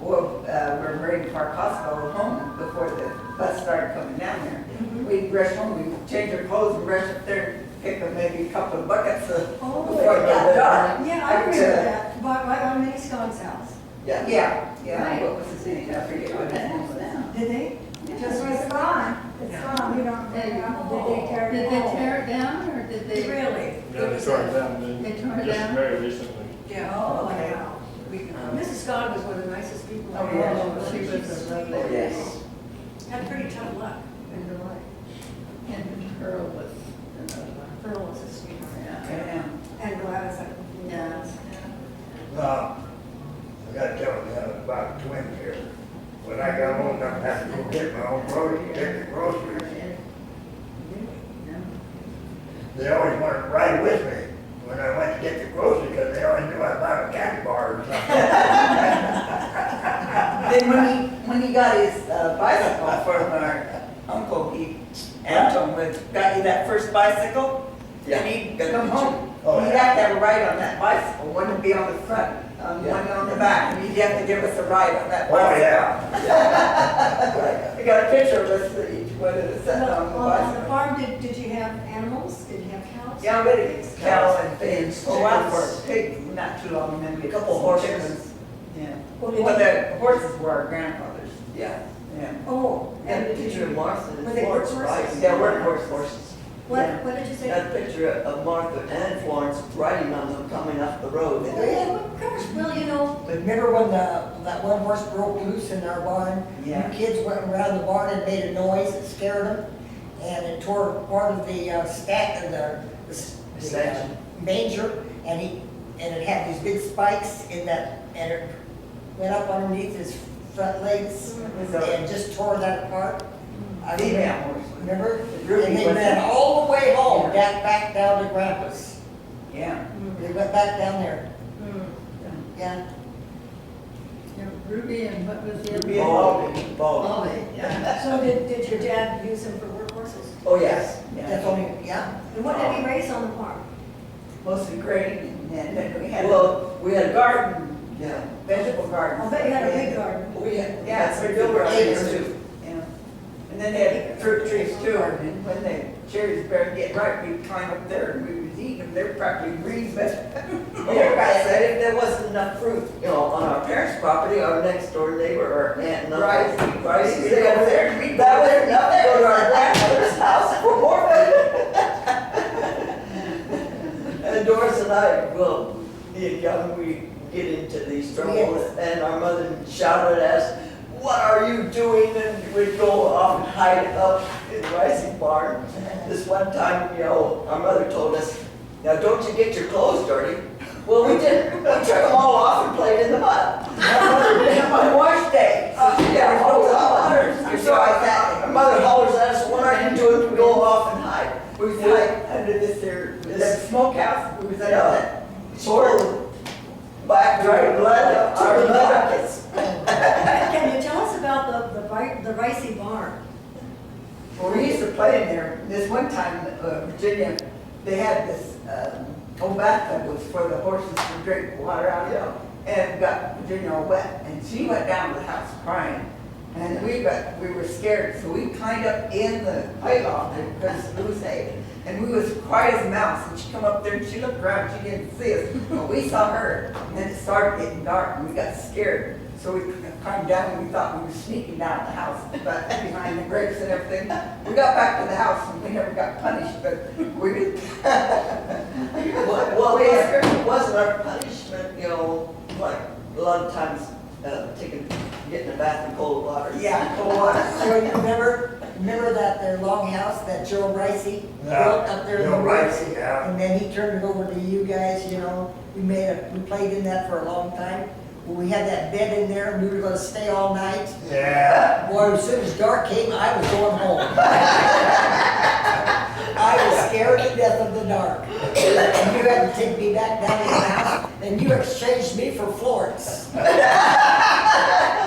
where Marine Park Hospital home before the bus started coming down there. We'd rush home, we'd change our clothes and rush up there, and pick up maybe a couple of buckets before it got dark. Yeah, I remember that, right on Minnie Scott's house. Yeah, Right. what was his name? I forget what his name was. Did they? Just it's gone. It's gone. We don't, did they tear it Did down? they tear it down, or did they? Really? Yeah, they tore it down, They tore it just down? very recently. Yeah. Oh, okay. Wow. Mrs. Scott was one of the nicest people. Oh, I yeah. know. She was a lovely. Oh, yes. Had pretty tough luck in her life. And Pearl was another one. Pearl was a sweetheart. Yeah. And Gladys, Yeah. I gotta tell you about twins here. When I got old enough, I had to go get my own groceries, take the groceries. They always wanted to ride with me when I went to get the groceries, because they always knew I'd buy a candy bar or something. Then when he got his bicycle from our uncle, Anton got you that first bicycle, Yeah. and he'd come home. Oh, He'd yeah. have to have a ride on that bicycle, one would be on the front, one on the back, and he'd have to give us a ride on that Oh, bicycle. yeah. I got a picture of us, each one of us sitting on the on the bicycle. farm, did you have animals? Did you have cows? Yeah, we had cows and pigs, Chickens. a while for pigs, not too long, and then we had A couple some horses. chickens. Yeah. Well, did Well, you- the horses were our grandfathers. Yeah. Yeah. Oh, And and a did picture of you, Martha were and they Florence workhorses? riding. Yeah, workhorse horses. what did you say? Got a picture of Martha and Florence riding on them coming up the road. Oh, yeah, of course, well, you know, Remember when that one horse broke loose in our barn? Yeah. You kids went around the barn and made a noise that scared them, and it tore part of the stack of the Section. manger, and it had these big spikes in that, and it went up underneath his front legs and just tore that apart. I mean, Female horse. remember? Ruby And they was ran it? all the way home, back down to Grandpa's. Yeah. They went back down there, yeah. Ruby and what was the other? Ruby and Baldy. Baldy. Baldy, yeah. so did your dad use them for workhorses? Oh, yes. That's only, yeah. And what did he raise on the farm? Mostly grain, and then we had Well, we a had, garden, yeah. vegetable garden. I'll bet you had a big garden. We had, Yeah, it's we over acres acres too. too. Yeah. And then they had fruit trees too, and when the cherries began to get ripe, we'd climb up there and we would eating them, they're practically green, but everybody said if there wasn't enough fruit, you know, on our parents' property, our next door neighbor, or aunt and uncle, right, they go there, we that was enough to go to our grandmother's house for more food. And Doris and I, well, being young, we get into these troubles, and our mother shouted at us, "What are you doing?" And we'd go off and hide up in the rising barn. This one time, you know, our mother told us, "Now don't you get your clothes dirty." Well, we didn't. We took them all off and played in the mud. On wash day. Yeah, so our mother hollers at us, "What are you doing?" We go off and hide. We hide under this smokehouse. We was under that sword. Black, dry blood, our buckets. Can you tell us about the Ricey barn? Well, we used to play in there. This one time, Virginia, they had this old bathtub was for the horses to drink water out of, and got Virginia all wet. And she went down to the house crying. And we were scared, so we climbed up in the playloft because it was safe. And we was quiet as a mouse, and she come up there and she looked around, she didn't see us, but we saw her. And then it started getting dark, and we got scared. So we climbed down, and we thought we were sneaking down the house, but behind the grapes and everything. We got back to the house, and we never got punished, but we did. Well, it wasn't our punishment, you know, like a lot of times getting a bath in cold water. Yeah, cold water. So you remember that their long house that Joe Ricey built up there in the Joe woods? Ricey, yeah. And then he turned it over to you guys, you know. We played in that for a long time. We had that bed in there, and we were gonna stay all night. Yeah. Boy, as soon as dark came, I was going home. I was scared to death of the dark. And you had to take me back down to the house, and you exchanged me for Florence.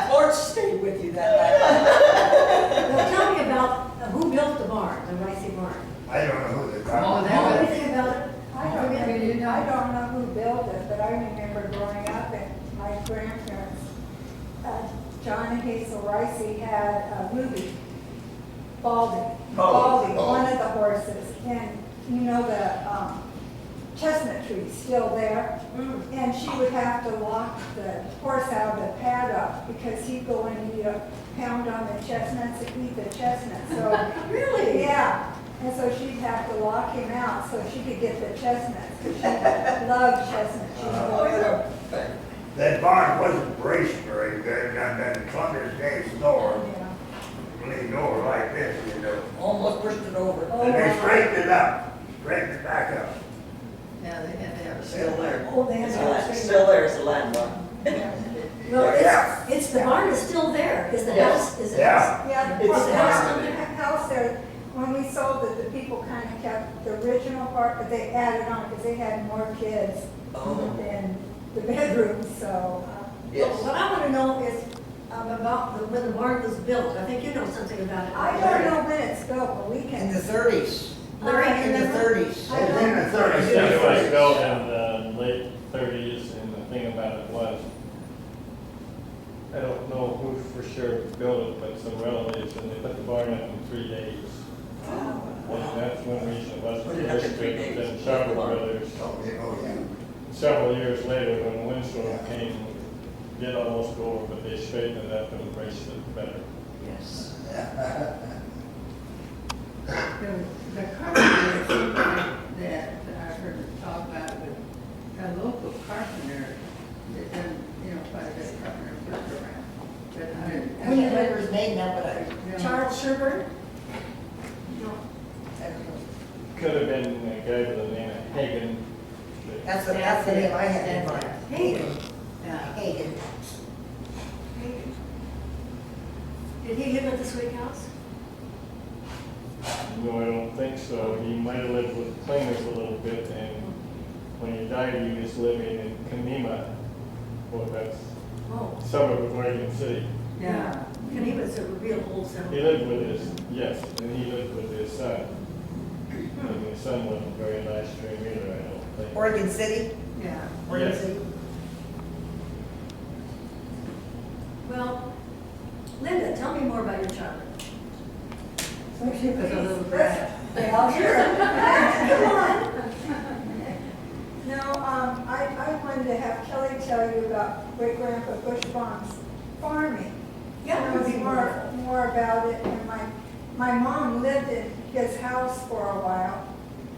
Florence stayed with you that night. Well, tell me about who built the barn, the Ricey barn. I don't know who the Oh, guy there was- Anything about it? I don't know who built it, but I remember growing up and my grandparents, John and Hazel Ricey had Ruby, Baldy, one of the horses. And you know the chestnut tree's still there. And she would have to lock the horse out of the paddock because he'd go in and he'd pound on the chestnuts and eat the chestnuts. So Really? yeah. And so she'd have to lock him out so she could get the chestnuts, because she loved chestnuts. She was That barn wasn't braced very good, and then Columbus Day storm leaned over like this, you know. Almost pushed it over. And they straightened it up, straightened it back up. Yeah, they had to have a Still there. Oh, they had to- Still there as a landmark. Well, Yeah. it's the barn is still there. Is the Yes. house, is the Yeah. house? Yeah, It's the there. house there, when we sold it, the people kind of kept the original part, but they added on because they had more kids than the bedrooms, so. Yes. What I want to know is about when the barn was built. I think you know something about it. I don't know when it's built, but we In can. the 30s. Larry, you In the remember? 30s. I It's in the It thirties. was built in the late thirties, and the thing about it was, I don't know who for sure built it, but some relatives, and they put the barn up in 3 days. And that's one reason it wasn't Put it up in 3 restricted, days. then Sharp Brothers. Several years later, when the windstorm came, did almost go over, but they straightened it up and braced it better. Yes. The carpenter that I heard talk about, but a local carpenter that done, quite a bit of carpenter work around. But I can't remember his name now, but Charles Sherburne? No. Could have been a guy by the name of Hagan. that's the name I had in mind. Hayden. Yeah. Hagen. Did he live at the Sweet House? No, I don't think so. He might have lived with Klingers a little bit, and when he died, he was living in Kanema. Well, that's Oh, suburb of Oregon City. Yeah. and he was a real old He settlement. lived with his, yes, and he lived with his son. And his son wasn't very nice to him either, I don't think. Oregon City? Yeah. Oregon Yes. City? Well, Linda, tell me more about your childhood. She was a little That's- brat. Well, sure. Come on. Kelly tell you about great grandpa Bushbaum's farming. Yeah, Knows that'd be wonderful. more about it, and my mom lived in his house for a while,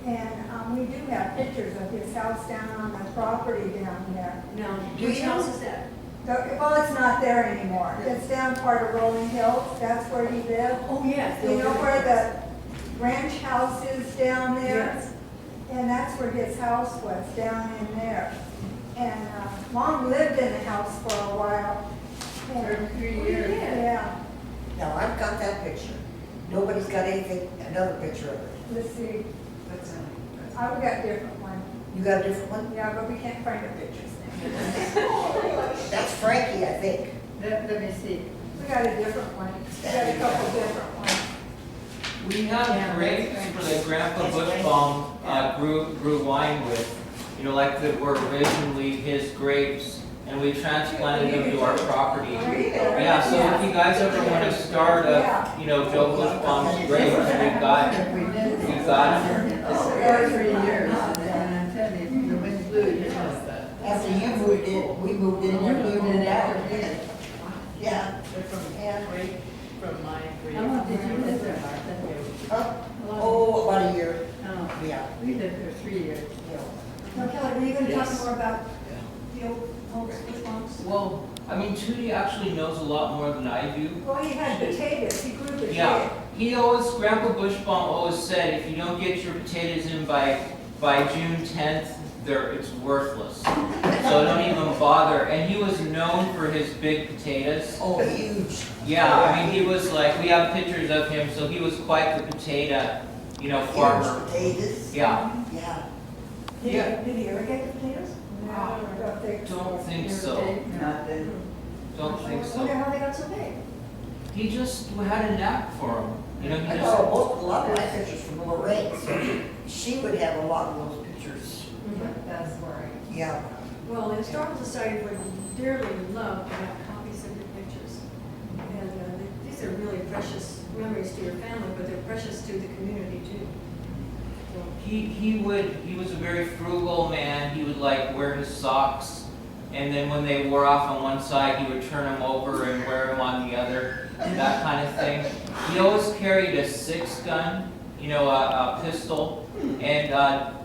and we do have pictures of his house down on the property down there. Now, Do which you? house is that? Well, it's not there anymore. It's down part of Rolling Hills. That's where he lived. Oh, yes. You know where the ranch house is down there? Yes. And that's where his house was, down in there. And Mom lived in the house for a while. And- 3 years. Yeah, Now, I've got that picture. Nobody's got anything, another picture of it. let's see. I've got a different one. You got a different one? Yeah, but we can't find the pictures now. That's Frankie, I think. Let me see. We got a different one. We got a couple different ones. We have grapes for the Grandpa Bushbaum grew wine with, you know, like that were originally his grapes, and we transplanted them to our property. Yeah, so if you guys ever want to start a, you know, Joe Bushbaum's grapes, we've got them. For 3 years, and I'm telling you, the wind blew, you know that. After you moved in, we moved in, and you moved out. Yeah. They're from my great. How long did you live there, Martha? Huh? Oh, about a year. Oh, Yeah. we lived there 3 years. Now, Kelly, were you going to talk Yes. more about the old folks' response? Well, I mean, Tootie actually knows a lot more than I do. Well, he had potatoes. He grew potatoes. Yeah, Grandpa Bushbaum always said, if you don't get your potatoes in by June 10th, it's worthless. So don't even bother. And he was known for his big potatoes. Oh, huge. Yeah, I mean, he was like, we have pictures of him, so he was quite the potato, you know, farmer. Huge potatoes. Yeah, Yeah. Did he irrigate the potatoes? No, I don't think so. don't think so. Don't think I wonder so. how they got so big. He just had a knack for him. You know, he I just. got a lot of my pictures from Lorraine, so she would have a lot of those pictures. That's where Yeah. Well, the Historical Society would dearly love to have copies of your pictures. And these are really precious memories to your family, but they're precious to the community too. So, He was a very frugal man. He would like wear his socks, and then when they wore off on one side, he would turn them over and wear them on the other, that kind of thing. He always carried a 6-gun, you know, a pistol, and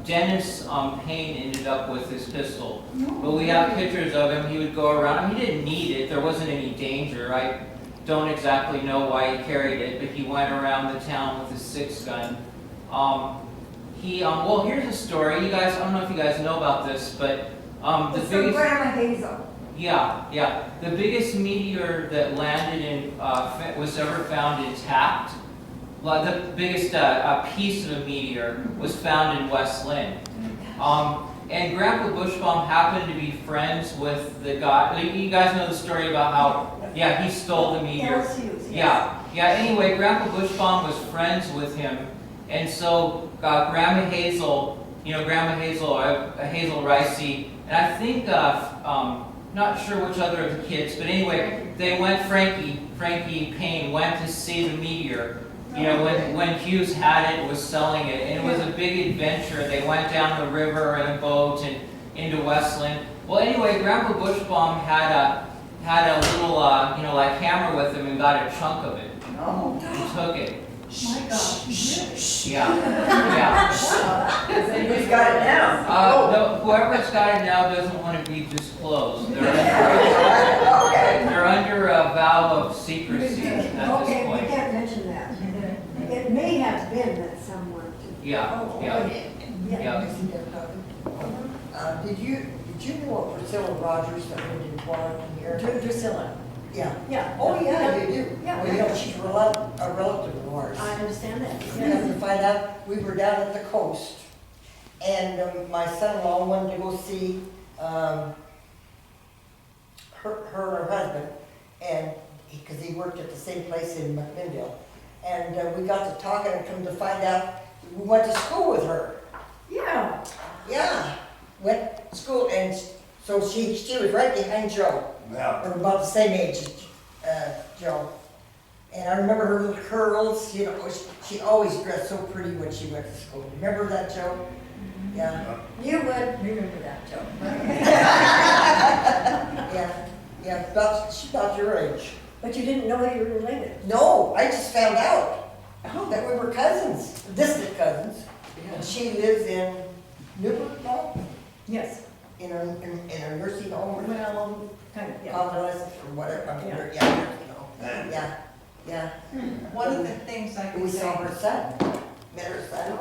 Dennis Payne ended up with his pistol. But we have pictures of him. He would go around. I mean, he didn't need it. There wasn't any danger. I don't exactly know why he carried it, but he went around the town with his 6-gun. Well, here's a story. You guys, I don't know if you guys know about this, but the It's from biggest. Grandma Hazel. Yeah. The biggest meteor that landed in, was ever found intact. Well, the biggest piece of a meteor was found in West Lynn. And Grandpa Bushbaum happened to be friends with the guy. You guys know the story about how, yeah, he stole the meteor. Yeah. Anyway, Grandpa Bushbaum was friends with him, and so Grandma Hazel, Hazel Ricey, and I think not sure which other of the kids, but anyway, they went. Frankie Payne went to see the meteor. You know, when Hughes had it, was selling it, and it was a big adventure. They went down the river in a boat and into Westland. Well, anyway, Grandpa Bushbaum had a little, like hammer with him and got a chunk of it. Oh. And took it. My God. Yeah. Who's got it now? No, whoever's got it now doesn't want to be disclosed. They're under a vow of secrecy at this Okay, we point. can't mention that. It may have been that someone. Yeah. Did you know what Priscilla Rogers that lived in Warren here? Drusilla. Yeah. Yeah. Oh, yeah, you do. Yeah. Well, you know, she's a relative of ours. I understand that. Come to find out, we were down at the coast, and my son-in-law wanted to go see her and her husband, and because he worked at the same place in McMinnville, and we got to talking and come to find out we went to school with her. Yeah. Yeah, went to school, and so she was right behind Joe. Yeah. Or about the same age as Joe. And I remember her little curls, you know, she always dressed so pretty when she went to school. Remember that, Joe? Yeah. You would remember that, Joe. Yeah, she about your age. But you didn't know you were related. No, I just found out that we were cousins, distant cousins. And she lives in Newburgh now, Yes. in her nursing home, Well, kind of, yeah. convalescence or whatever, I mean, Yeah. nursing home. Yeah. One of the things I We can saw say her son, met her son,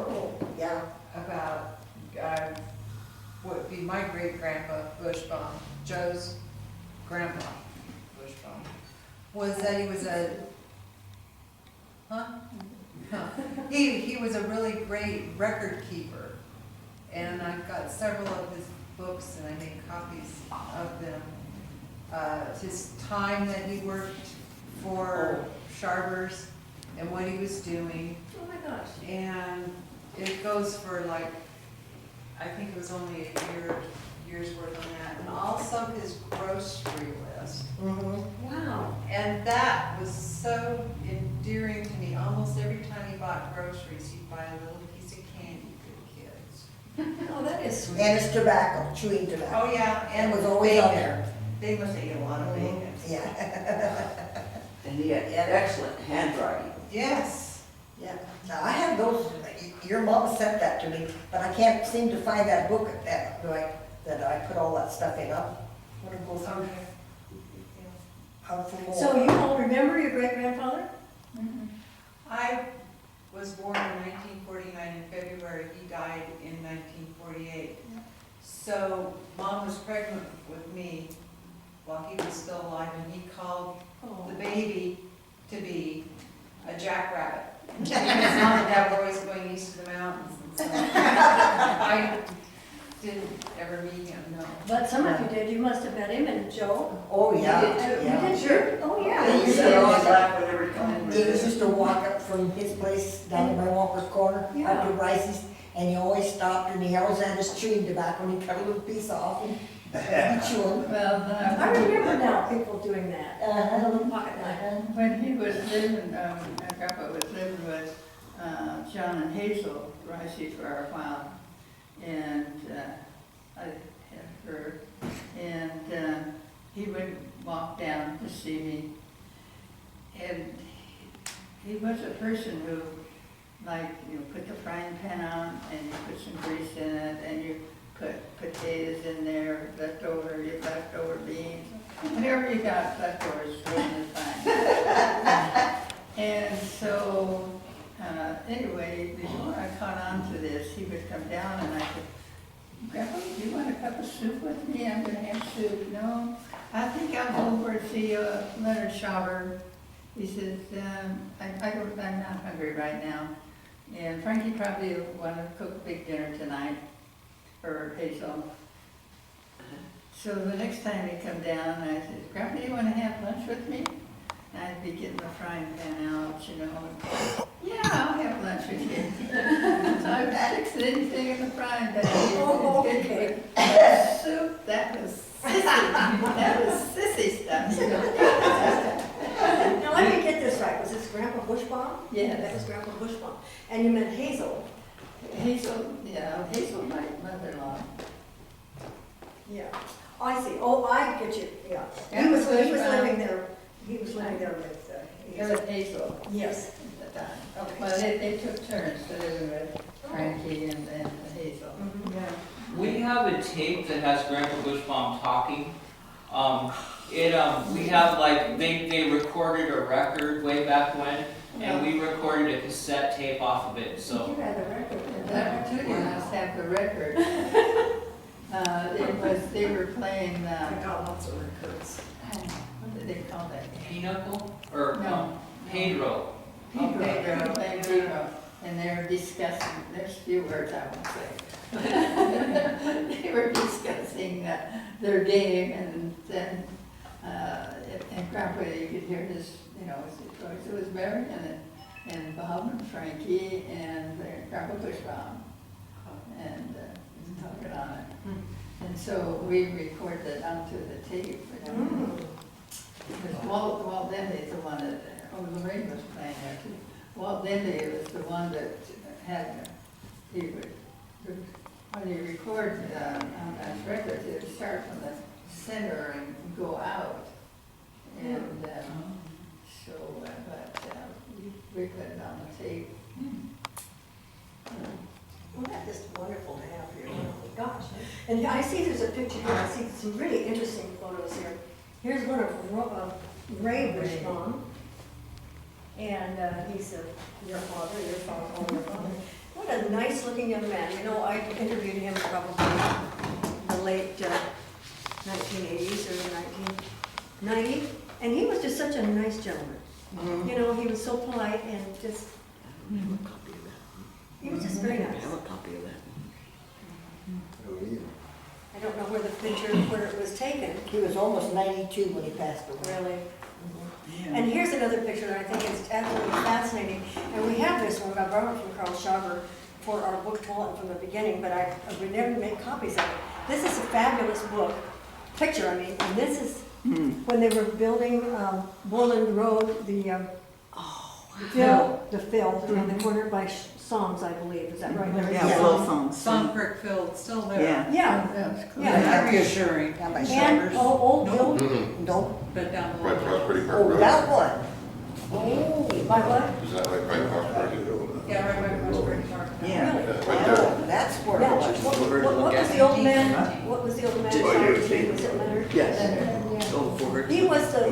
yeah. about, would be my great-grandpa Bushbaum, Joe's grandpa Bushbaum, was that he was he was a really great record keeper. And I've got several of his books and I made copies of them. His time that he worked for Sharber's and what he was doing. Oh my gosh. And it goes for like, I think it was only a year's worth on that. And also his grocery list. Wow. And that was so endearing to me. Almost every time he bought groceries, he'd buy a little piece of candy for the kids. Oh, that is sweet. And it's tobacco, chewing tobacco. Oh, yeah, and It was always on bacon. there. They must eat a lot of bacon. Yeah. And he had excellent handwriting. Yes. Yeah, now I have those, your mom sent that to me, but I can't seem to find that book that I put all that stuff in. I'm gonna go through. For more. So you all remember your great-grandfather? I was born in 1949 in February. He died in 1948. So Mom was pregnant with me while he was still alive, and he called the baby to be a jackrabbit. Because Mom and Dad were always going east of the mountains. And so I didn't ever meet him, no. But some of you did. You must have met him and Joe. Oh, yeah, You yeah. did? Sure. Oh, He yeah. used They always to- laugh whenever he comes He in. used to walk up from his place down by Walker's Corner, Yeah. up to Rice's, and he always stopped and he always had his chewing tobacco and he cut a little piece off and he'd chew 'em. Well, I remember now people doing that. A little pocket knife. when he was living, Grandpa was living with John and Hazel Ricey for a while, and I had her, and he would walk down to see me, and he was a person who, like, you put the frying pan on, and you put some grease in it, and you put potatoes in there, leftover beans, whatever you got leftovers, throw in the frying. And so, anyway, before I caught on to this, he would come down and I said, Grandpa, do you want a cup of soup with me? I'm gonna have soup. No, I think I'll go over and see Leonard Schauber. He says, I'm not hungry right now. And Frankie probably will want to cook a big dinner tonight, or Hazel. So the next time he come down, I said, Grandpa, do you want to have lunch with me? And I'd be getting the frying pan out, you know. And, yeah, I'll have lunch with you. So I was fixing anything in the frying pan. Oh, okay. Soup, that was sissy stuff, you know. Now, let me get this right. Was this Grandpa Bushbaum? Yes. That was Grandpa Bushbaum. And you met Hazel. Hazel, my mother-in-law. Yeah. Oh, I see. Oh, I get you. Yeah. He Grandpa was Bushbaum. living there. He was living there with Hazel. Yes. At the time. Okay. Well, they took turns to live with Frankie and Hazel. Yeah. We have a tape that has Grandpa Bushbaum talking. We have like, they recorded a record way back when, and we recorded a cassette tape off of it, You so. had a record. That too, you must have the record. They were playing, I got lots of records. what did they call that? Pinochle? Or, No. Pedro. Pedro, they were playing Pedro, and they were discussing, there's few words I won't say. They were discussing their game, and then, and Grandpa, you could hear his, his voice. It was Mary and Bob and Frankie and Grandpa Bushbaum, and talking on it. And so we recorded it onto the tape. Because Walt Denley is the one that, Lorraine was playing there too. Walt Denley was the one that had, he would when you record on records, it starts from the center and go out. And so, we put it on the tape. Well, that is wonderful to have here. Oh, gosh. And I see there's a picture here. I see some really interesting photos here. Here's one of Ray Bushbaum. And he's your father, your father. What a nice looking young man. You know, I interviewed him probably in the late 1980s or 1990. And he was just such a nice gentleman. Mm-hmm. You know, he was so polite and just, he was just very nice. I have a copy of that. I don't know where the picture, where it was taken. He was almost 92 when he passed away. Really? And here's another picture that I think is absolutely fascinating. And we have this one, I borrowed it from Carl Schaber for our book tour from the beginning, but we never make copies of it. This is a fabulous book, picture, I mean, and this is when they were building Borland Road, the field around the corner by Songs, I believe. Is that right? Larry? Yeah, Songs. Songs. Sun Creek Field, still there. Yeah. Yeah. That's reassuring. Down by And Shavers. old Bill. Mhm. No. But down Right below. across Pretty Park Oh, Road. that one. Oh, by what? Is that right across Pretty? Yeah, right by Bushbaum Park. Yeah. Really? Yeah, right there. Oh, that's where Now, it was. what was the old man, what was the old man's name? Was it Leonard? Yes. Go forward. He was the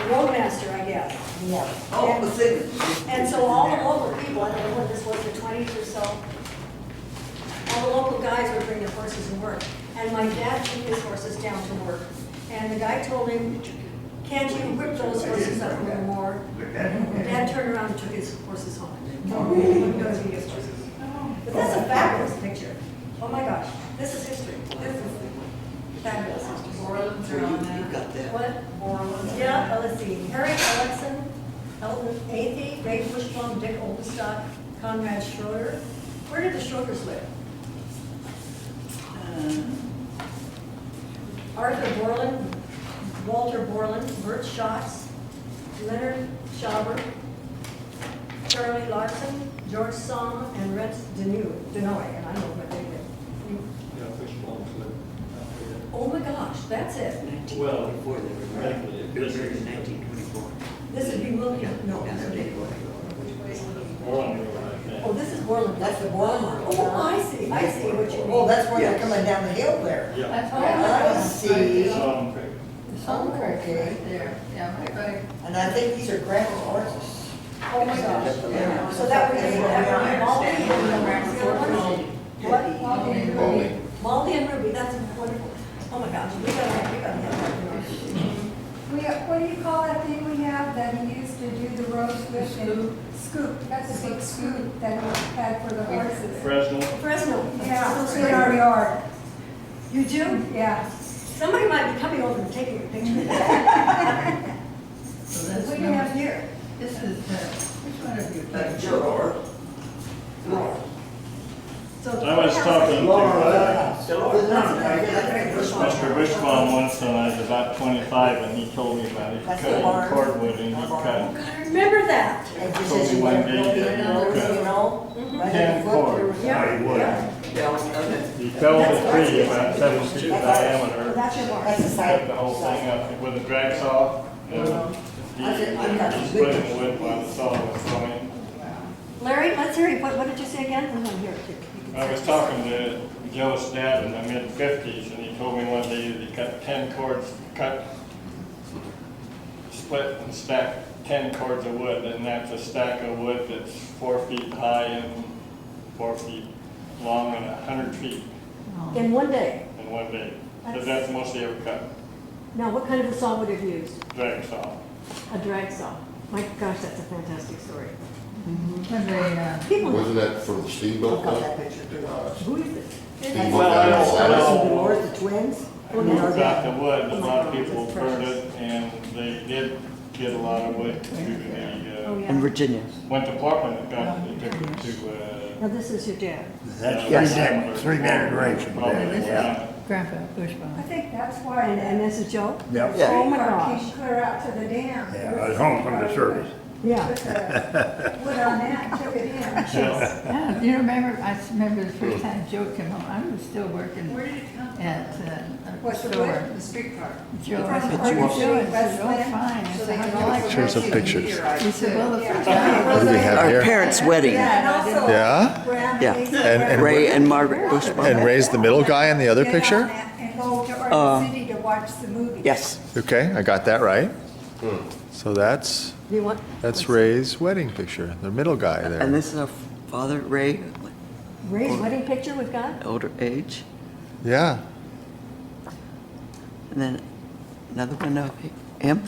roadmaster, I guess. Yeah. Oh, the thing. And so all the local people, I don't know what this was, the 20s or so, all the local guys would bring their horses and work. And my dad took his horses down to work. And the guy told him, can't you whip those horses up a little more? Dad turned around and took his horses home. But that's a fabulous picture. Oh my gosh, this is history. This is fabulous history. Borland's are on that. What? Borland. Yeah, let's see. Harry Ellison, Elton Athey, Ray Bushbaum, Dick Oldenstock, Conrad Schroeder. Where did the Schroeders live? Arthur Borland, Walter Borland, Bert Schatz, Leonard Schaber, Charlie Larson, George Somm, and Rent Denoy, and I know what they did. Oh my gosh, that's it. Well, This would be William, no, that's what they were. Oh, this is Borland. That's the Borland Road. Oh, I see what you mean. Oh, that's where they're coming down the hill there. That's I all. see. Sun Creek Okay. right there. Yeah, right. And I think these are grandma's horses. Oh my gosh. Yeah. So that would be Maldy and what? Bowling. Maldy and Ruby, that's wonderful. Oh my gosh, we gotta have that. What do you call that thing we have that he used to do the roads with? Scoop. That's a big scoop that he had for the horses. Fresno. Fresno. Yeah, it's in our yard. You do? Yeah. Somebody might be coming over and taking a picture. So that's What do you have here? This is, which one of you? That's your. So I was talking to Mr. Bushbaum once when I was about 25, and he told me about it. He cut in cordwood and he cut I remember that. And he Told says me you one went day building that and you roads, could- you know? right 10 in the foot, there cords. was- Yeah. He felled a tree about 7 feet Well, diameter, that's your barn. That's the side. cut the whole thing up with a drag saw, and he split the wood while the saw was going. Larry, let's hear you. What did you say again? I want to hear it too. You can I say was it. talking to Joe's dad in the mid-50s, and he told me one day that he cut 10 cords, split and stacked 10 cords of wood, and that's a stack of wood that's 4 feet high and 4 feet long and 100 feet In one day. in one day. But that's the most he ever cut, Now, what kind of a saw would you have used? drag saw. A drag saw. My gosh, that's a fantastic story. When they, People, Wasn't that from the steamboat? Got that picture too. who is this? Steamboat Well, I down don't- the I side. don't- Dolores, the twins? About the wood, a lot of people burned it, and they did get a lot of wood to Oh, the, yeah. Virginia. went to Portland and they took it to, Now, this is your dad. That's three generations. Grandpa Bushbaum. I think that's why. And this is Joe? Yep. Yeah. Oh, my Car gosh. came clear out to the dam. Yeah, I was home from the service. Yeah. Put on that and took it in. Yeah, you remember, I remember the first time Joe came home, I was still working Where did it come from? at What's a the store. what? The streetcar. Joe, From I said, Oregon what are you doing? Street, I said, oh, West fine. I So said, they how can do you like Pictures of that? pictures. He said, well, the first Yeah. time. What do we have Our here? parents' wedding. And also, Yeah? Graham Yeah. Mason, And Ray and Margaret Bushbaum. And Ray's the middle guy in the other get on picture? that and go to Oregon City to watch the movie. Yes. Okay, I got that right. So that's You want? Ray's wedding picture, the middle guy And there. this is our father, Ray, Ray's wedding picture we've got? older age. Yeah. And then another one of him.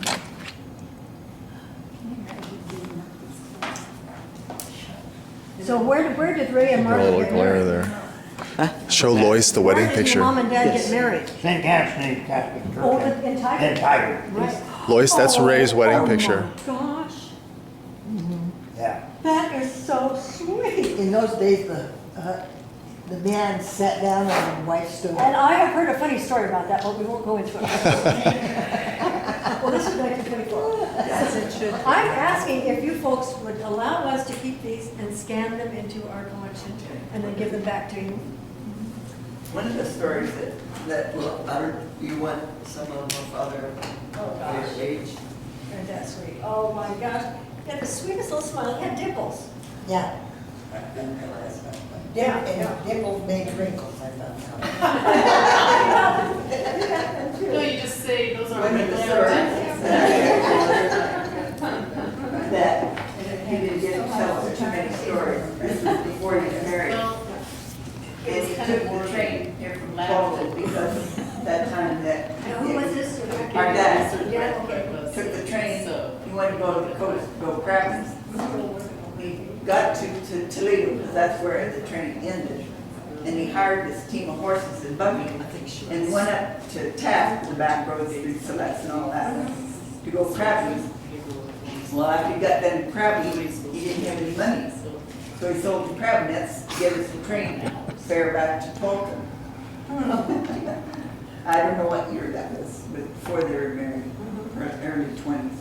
So where did Ray and A Margaret little get glare married? there. Show Lois the wedding Where did your mom picture. and dad get married? St. Anthony Catholic Church. Oh, in Tiger? In Tiger. Right. Lois, that's Ray's wedding picture. Oh my gosh, Yeah. that is so sweet. In those days, the man sat down on the wife stool. And I have heard a funny story about that, but we won't go into it. Well, this is 1924. Yes, it should. I'm asking if you folks would allow us to keep these and scan them into our collection and then give them back to you. One of the stories that well, I don't, you want some of my father Oh, gosh. age? Isn't that sweet? Oh, my gosh. He had the sweetest little smile. He had dimples. Yeah. Yeah, And dimples made wrinkles, I found out. No, you just say those are. One of the stories that he didn't get to tell too many stories. This was before he was married. And he took the train here from Boston because that time that Now, who was this? our dad Yeah, okay. took the train, he wanted to go to the coast to go practice. We got to Toledo because that's where the train ended. And he hired this team of horses and buggy and went up to Taft, the back roads through Celeste and all that, to go crabbing. Well, after he got done crabbing, he didn't have any money. So he sold the crab nets to get us the train fare back to Tolkien. I don't know what year that was, but before they were married, early 20s probably.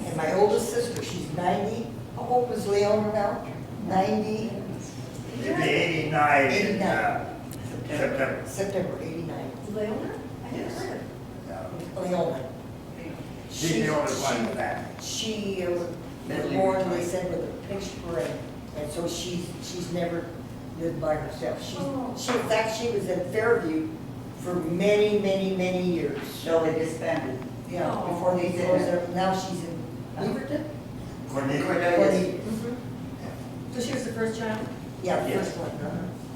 And my oldest sister, she's 90. How old was Leona now? 90, It'd be 89 in 89. September. September 89. Leona? I never heard of Yeah. Leona. She's the only one with that. She was born, they said, with a picture brain. And so she's never lived by herself. In fact, she was in Fairview for many, many, many years. So they disbanded. Yeah, before they closed there. Now she's in Beaverton. Cornelius. So she was the first child? Yeah, the Yes. first one.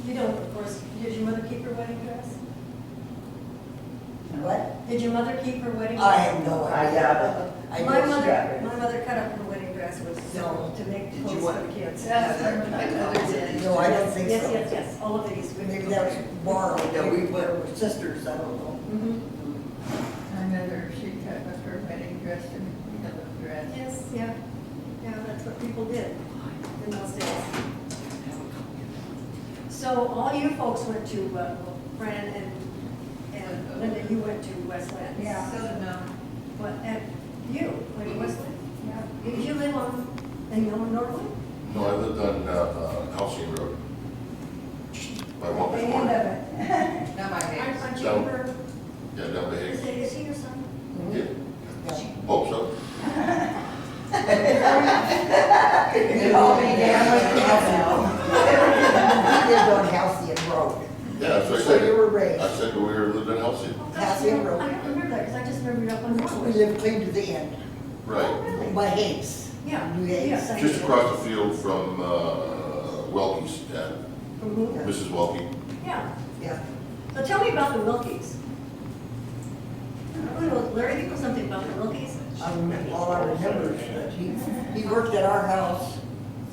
You don't, of course, did your mother keep her wedding dress? What? Did your mother keep her wedding dress? I have no idea. I My know she got it. mother cut up her wedding dress was to make Did you clothes want- for the kids. No, I don't think Yes, so. yes, yes, all of these. Maybe that was borrowed. Yeah, we Maybe went- were sisters, I don't know. Mhm. My mother, she cut up her wedding dress and yellow dress. Yes, yeah, yeah, that's what people did in those days. So all you folks went to, Fran and Linda, you went to Westland. Yeah. But, and you went to Westland? Yeah. Did you live in Norwood? No, I lived on Halcyon Road. By The one end corner. of it. Not my name. Aren't you No. her, Yeah, down the is hill. he your son? Yeah. Hope so. Oh, yeah, I went to Halcyon. He lived on Halcyon Road. Yeah, that's what I So said. you were raised. I said we were lived in Halcyon. Halcyon Road. I don't remember that, because I just remember you up on We Norwood. lived clean to the end, Right. by Hayes. Yeah. New Hayes. Yeah. Just across the field from Welke's dad, From who? Mrs. Welke. Yeah. Yeah. So tell me about the Wilkies. Larry, you know something about the Wilkies? All I remember is that he worked at our house.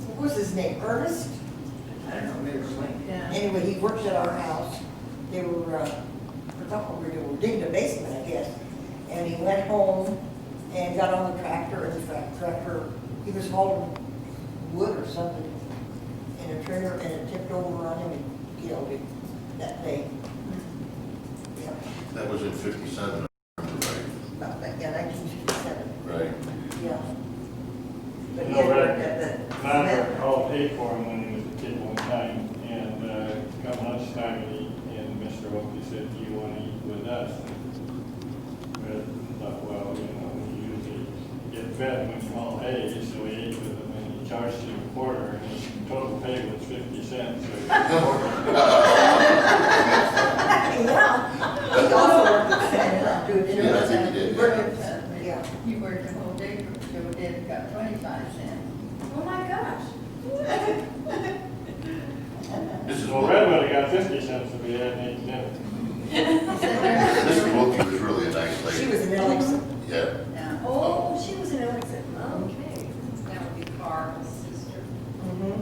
What was his name? Ernest? I don't know, maybe it was Wayne. Yeah. Anyway, he worked at our house. They were, I forgot what we were doing, digging a basement, I guess. And he went home and got on the tractor, and the tractor, he was hauling wood or something in a trailer, and it tipped over on him and killed him that day. Yeah, That was in 57, right? about that, yeah, 1957. Right. he said, do you want to eat with us? And Red thought, well, you know, we usually get fed when you haul hay, so we ate with him, and he charged him a quarter, and his total pay was 50 cents. So he got a quarter. Yeah. He also worked at Santa, dude. Yeah, I think he did, yeah. Yeah. You worked a whole day for Joe did and got 25 cents. Oh my gosh. This is Well, what, Red would have got 50 cents if he hadn't eaten dinner. Mrs. Wilkie was really a nice lady. She was an Alex. Yeah. Yeah. Oh, she was in Alexa. Okay. That would be Carl's sister. Mm-hmm.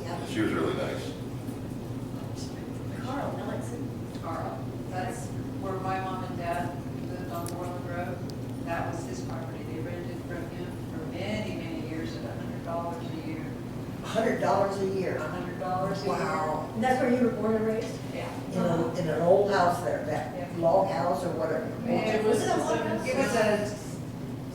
Yeah. She was really nice. Carl, Alexa. Carl, that's where my mom and dad lived on Moreland Road. That was his property. They rented from him for many, many years at $100 a year. $100 a year. $100 a year. Wow. And that's where you were born and raised? Yeah. In an old house there, that Yeah. log house or whatever. It was, Was it a log house?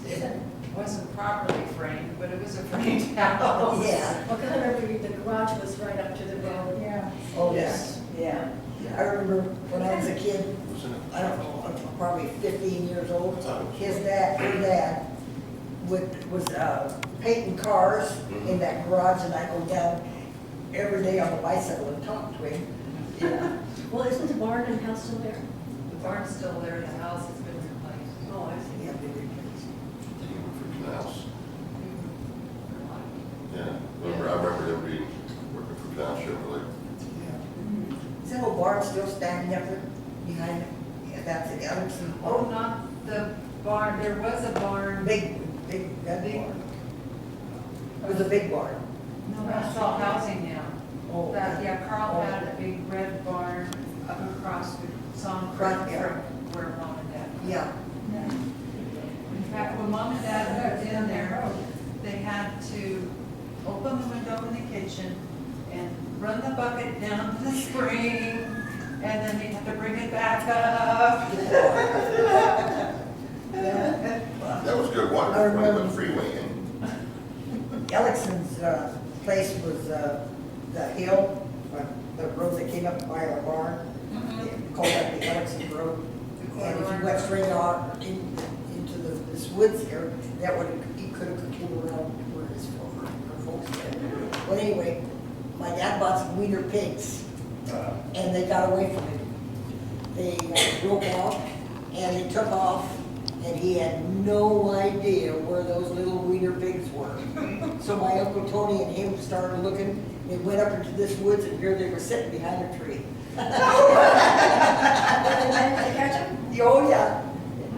it wasn't properly framed, but it was a framed house. Yeah. Well, 'cause I remember the garage was right up to the road. Yeah. Oh, yes. Yeah. I remember when I was a kid, I don't know, probably 15 years old, his dad, her dad was painting cars in that garage, and I go down every day on the bicycle and talk to him. Yeah. Well, isn't the barn and house still there? The barn's still there, the house has been replaced. Oh, I see. Yeah, they replaced. For Canals. Yeah, I remember him being, working for Canal Chevrolet. Is that old barn still standing up there behind it? Yeah, that's it, Alex. Oh, not the barn, there was a barn. Big, that barn. It was a big barn. No, that's all housing now. Oh. That, yeah, Carl had a big red barn up across the Song Creek Right, yeah. from where mom and dad. Yeah. In fact, when mom and dad moved in there, they had to open the window in the kitchen and run the bucket down to the spring, and then they had to bring it back up. That was good water I before you put remember. the freeway in. Alexson's place was the hill, the road that came up by our barn. They called that the Alexson Road. And if you went straight on into this woods here, that would, he could have came around where his folks lived. But anyway, my dad bought some wiener pigs, and they got away from him. They broke out, and they took off, and he had no idea where those little wiener pigs were. So my Uncle Tony and him started looking, they went up into this woods, and here they were sitting behind a tree. Did they catch him? Oh, yeah.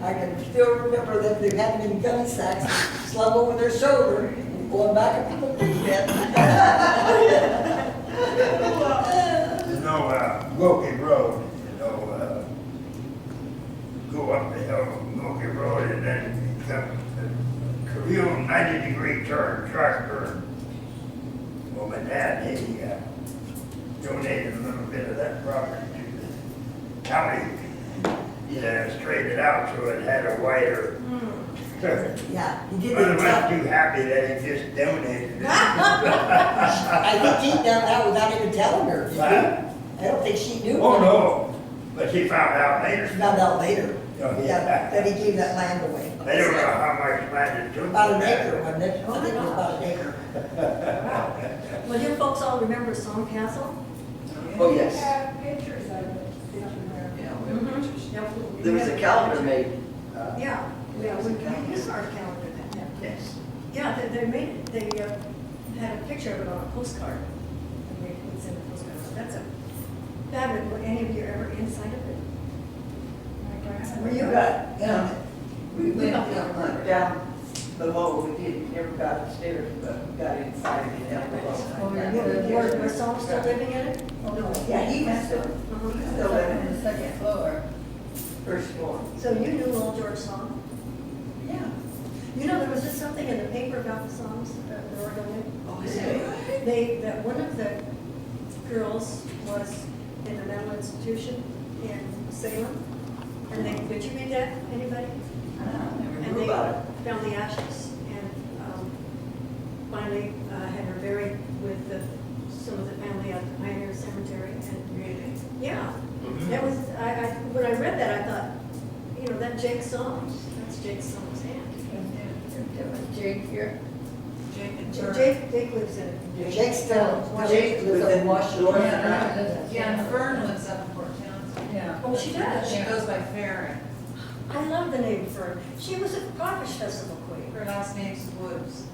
I can still remember that they had them in gunny sacks, slung over their shoulder, and going back up to the creek bed. You know, Wilkie Road, go up the hill of Wilkie Road and then come a real 90-degree turn, sharp turn. Well, my dad, he donated a little bit of that property to the county. He straightened it out so it had a wider. Yeah, he did But I that. was too happy that he just donated it. I think he done that without even telling her. I don't think she knew. Oh, no, but she found out later. She found out later. Oh, Yeah, yeah. that he gave that land away. I don't know how much land it took. About an acre, wasn't it? I think it was about an acre. Well, you folks all remember Song Castle? Oh, yes. have pictures of it. Yeah, Yep. there was a calendar made. Yeah, we saw our calendar then. Yes. Yeah, they made it, they had a picture of it on a postcard. And we would send a postcard. So that's a fabulous. Were any of you ever inside of it? Were you? Yeah. We went down below, we didn't, never got upstairs, but we got inside and down below. Were Song still living in it? Oh, no. Yeah, he was still. Still living in The second floor. first floor. So you knew old George Song? Yeah. You know, there was just something in the paper about the songs that were going Oh, is it? that one of the girls was in a mental institution in Salem. And they, did you read that, anybody? I never And knew they about it. found the ashes and finally had her buried with some of the family at the Pioneer Cemetery. And Jake Soms. That's Jake Soms' aunt. There was Jake here. Jake and Fern. Jake lives in. Jake still, Jake lives in Washington. Yeah, and Fern lives up in Port Townsend. Yeah. Oh, she does? She goes by Farron. I love the name Fern. She was a Crawfish Festival queen. Her last name's Woods.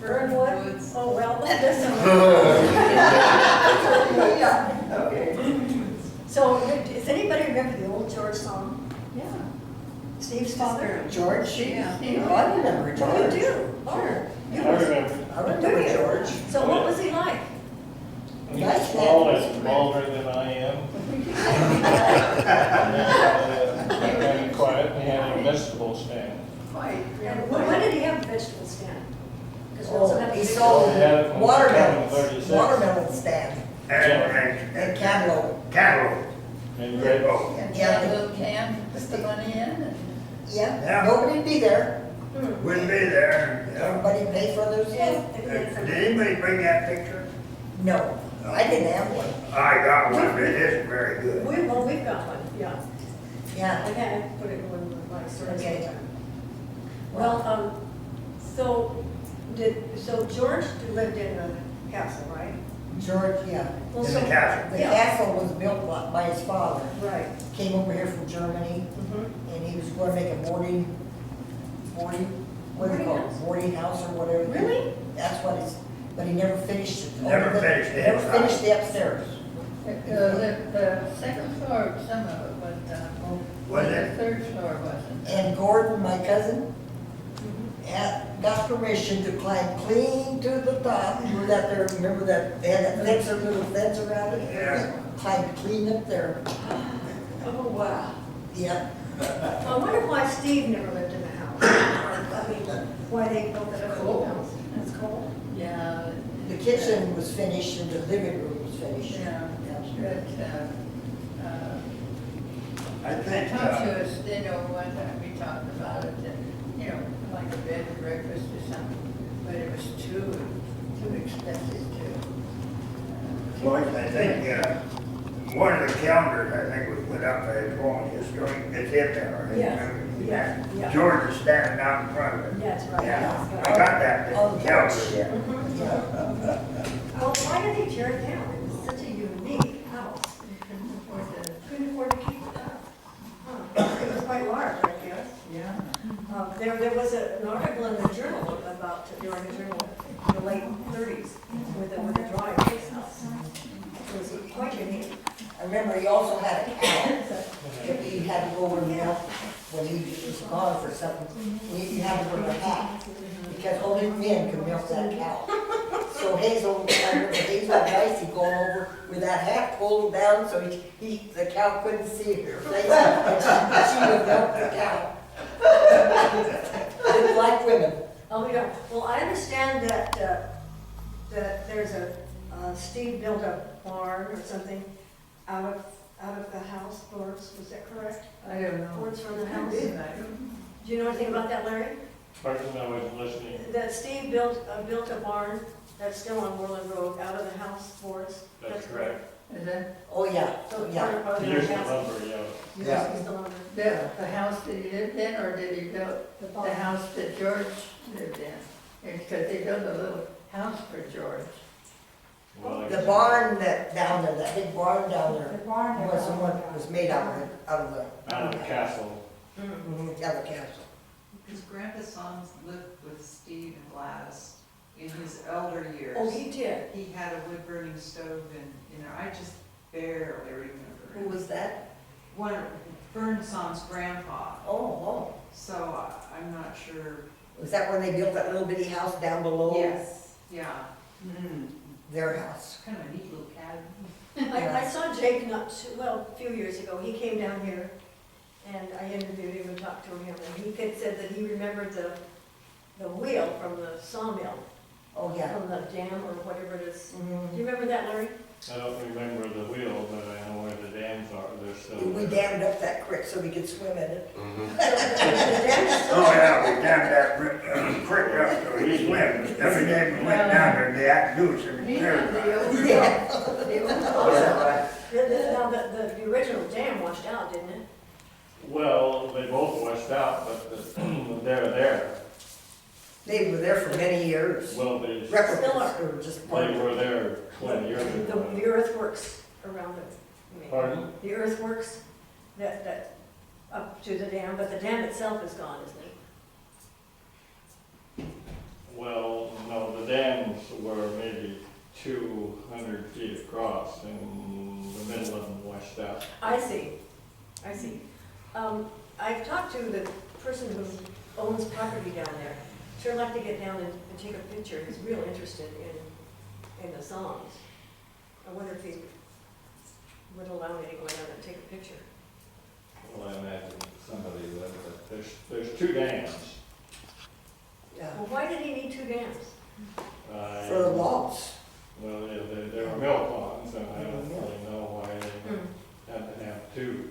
Fern what? Woods. Oh, well, that doesn't. Okay. So, does anybody remember the old George song? Yeah. Steve's father? George? Yeah. Oh, I remember Oh, George. you do? Oh. I remember. I remember George. So what was he like? He's Nice small man. and smaller than I am. And kind of quiet, he had a vegetable stand. Quite. And when did he have a vegetable stand? 'Cause we also Oh, have a he big- sold He had it from watermelons, 36. watermelon stand and cantaloupe. Cattle. And grapes. And Yeah. had a little can to put the money in and. Yeah, Yeah. nobody'd be there. Wouldn't be there. Everybody pay for their Yeah. stuff. Did anybody bring that picture? No, I didn't have one. I got one, but it isn't very good. We've got one, yeah. Yeah. I can't put it in one of my stories. Okay. Well, so George lived in a castle, right? George, yeah. Well, In so- the castle. The Yeah. castle was built by his father. Right. Came over here from Germany, Mhm. and he was going to make a what do they call it, boarding house or whatever. Really? That's what it's, but he never finished it. Never finished the Never inside. finished the upstairs. The second floor, some of it was done. Was The it? third floor wasn't. And Gordon, my cousin, got permission to climb clean to the top. Remember that, they had that fence, a little fence around it? Yeah. Climbed clean up there. Oh, wow. Yeah. I wonder why Steve never lived in the house. I mean, why they built that other house. That's cool. Yeah. The kitchen was finished and the living room was finished. Yeah. But, I think, talked to us, one time we talked about it, that, like a bed and breakfast or something, but it was too expensive to. I think, one of the calendars, I think, was put up by his own history. It's in there, right? Yeah, yeah. George is standing out in front of it. That's right. Yeah, I got that calendar, yeah. Well, why did they tear it down? It was such a unique house. Couldn't afford to keep it up. Huh. It was quite large, I guess. Yeah. There was an article in the journal about, during the journal, in the late 30s, with a drawing of this house. It was quite unique. I remember he also had a cow that he had to go over and milk when he was gone for something. He had to wear a hat because only men could milk that cow. So Hazel, I remember Hazel Dicey going over with that hat pulled down so the cow couldn't see her face. And she would milk the cow. Didn't like women. Oh, we don't. Well, I understand that, that there's Steve built a barn or something out of the house, Lawrence, was that correct? I don't know. Boards from the house? I Do don't. you know anything about that, Larry? Pardon, I wasn't listening. That Steve built a barn that's still on Moreland Road, out of the house boards? That's correct. Is that, Oh, yeah, So yeah. part of Years the of house? lumber, yeah. Yeah. Is the lumber. the house that he lived in, or did he build the house that George lived in? Because they built a little house for George. Well, I The guess- barn that down there, that big barn down there, The barn was the one that was made out of the, Out of the castle. out of the castle. His grandpa Sons lived with Steve and Gladys in his elder years. Oh, he did? He had a wood burning stove and, I just barely remember. Who was that? One of Vern Sons' grandpa, Oh, so I'm not sure. was that when they built that little bitty house down below? Yes, yeah. Their house. It's kind of a neat little cabin. I saw Jake a few years ago, he came down here and I interviewed him and talked to him, and he said that he remembered the wheel from the sawmill, Oh, yeah. from the dam or whatever it is. Mhm. Do you remember that, Larry? I don't remember the wheel, but I know where the dams are, they're still We there. dammed up that creek so we could swim in it. Mhm. The dam is still Oh, there? yeah, we dammed that creek up so he swim. Every day we went down there, they had goose and He had the everything. old, Yeah. the old Oh, house. Now, the original dam washed out, didn't it? Well, they both washed out, but they're there. They were there for many years. Well, they Replicas, they were just part of it. were there 20 years ago. The earthworks around it. I mean, Pardon? The earthworks that up to the dam, but the dam itself is gone, isn't it? Well, no, the dams were maybe 200 feet across, and the middle of them washed out. I see. I've talked to the person who owns property down there. Sure like to get down and take a picture. He's real interested in the songs. I wonder if he would allow me to go down and take a picture. Well, I imagine somebody would, but there's 2 dams. Yeah. Well, why did he need 2 dams? For the walls. Well, there were mill ponds, and I don't really know why they had to have 2.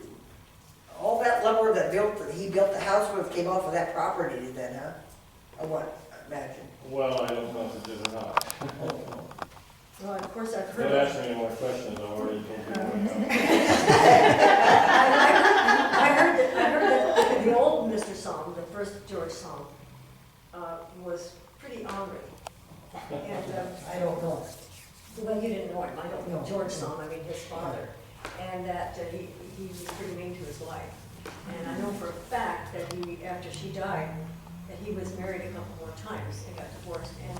All that lumber that he built the house with came off of that property then, huh? I imagine. Well, I don't know if it did or not. Well, of course, I've heard. Don't ask me any more questions, I already told you one. I heard that the old Mr. Song, the first George Song, was pretty ornery. And, I don't know. well, you didn't know him, I don't know George Song, I mean his father. And that he was pretty mean to his wife. And I know for a fact that after she died, that he was married a couple more times and got divorced. And,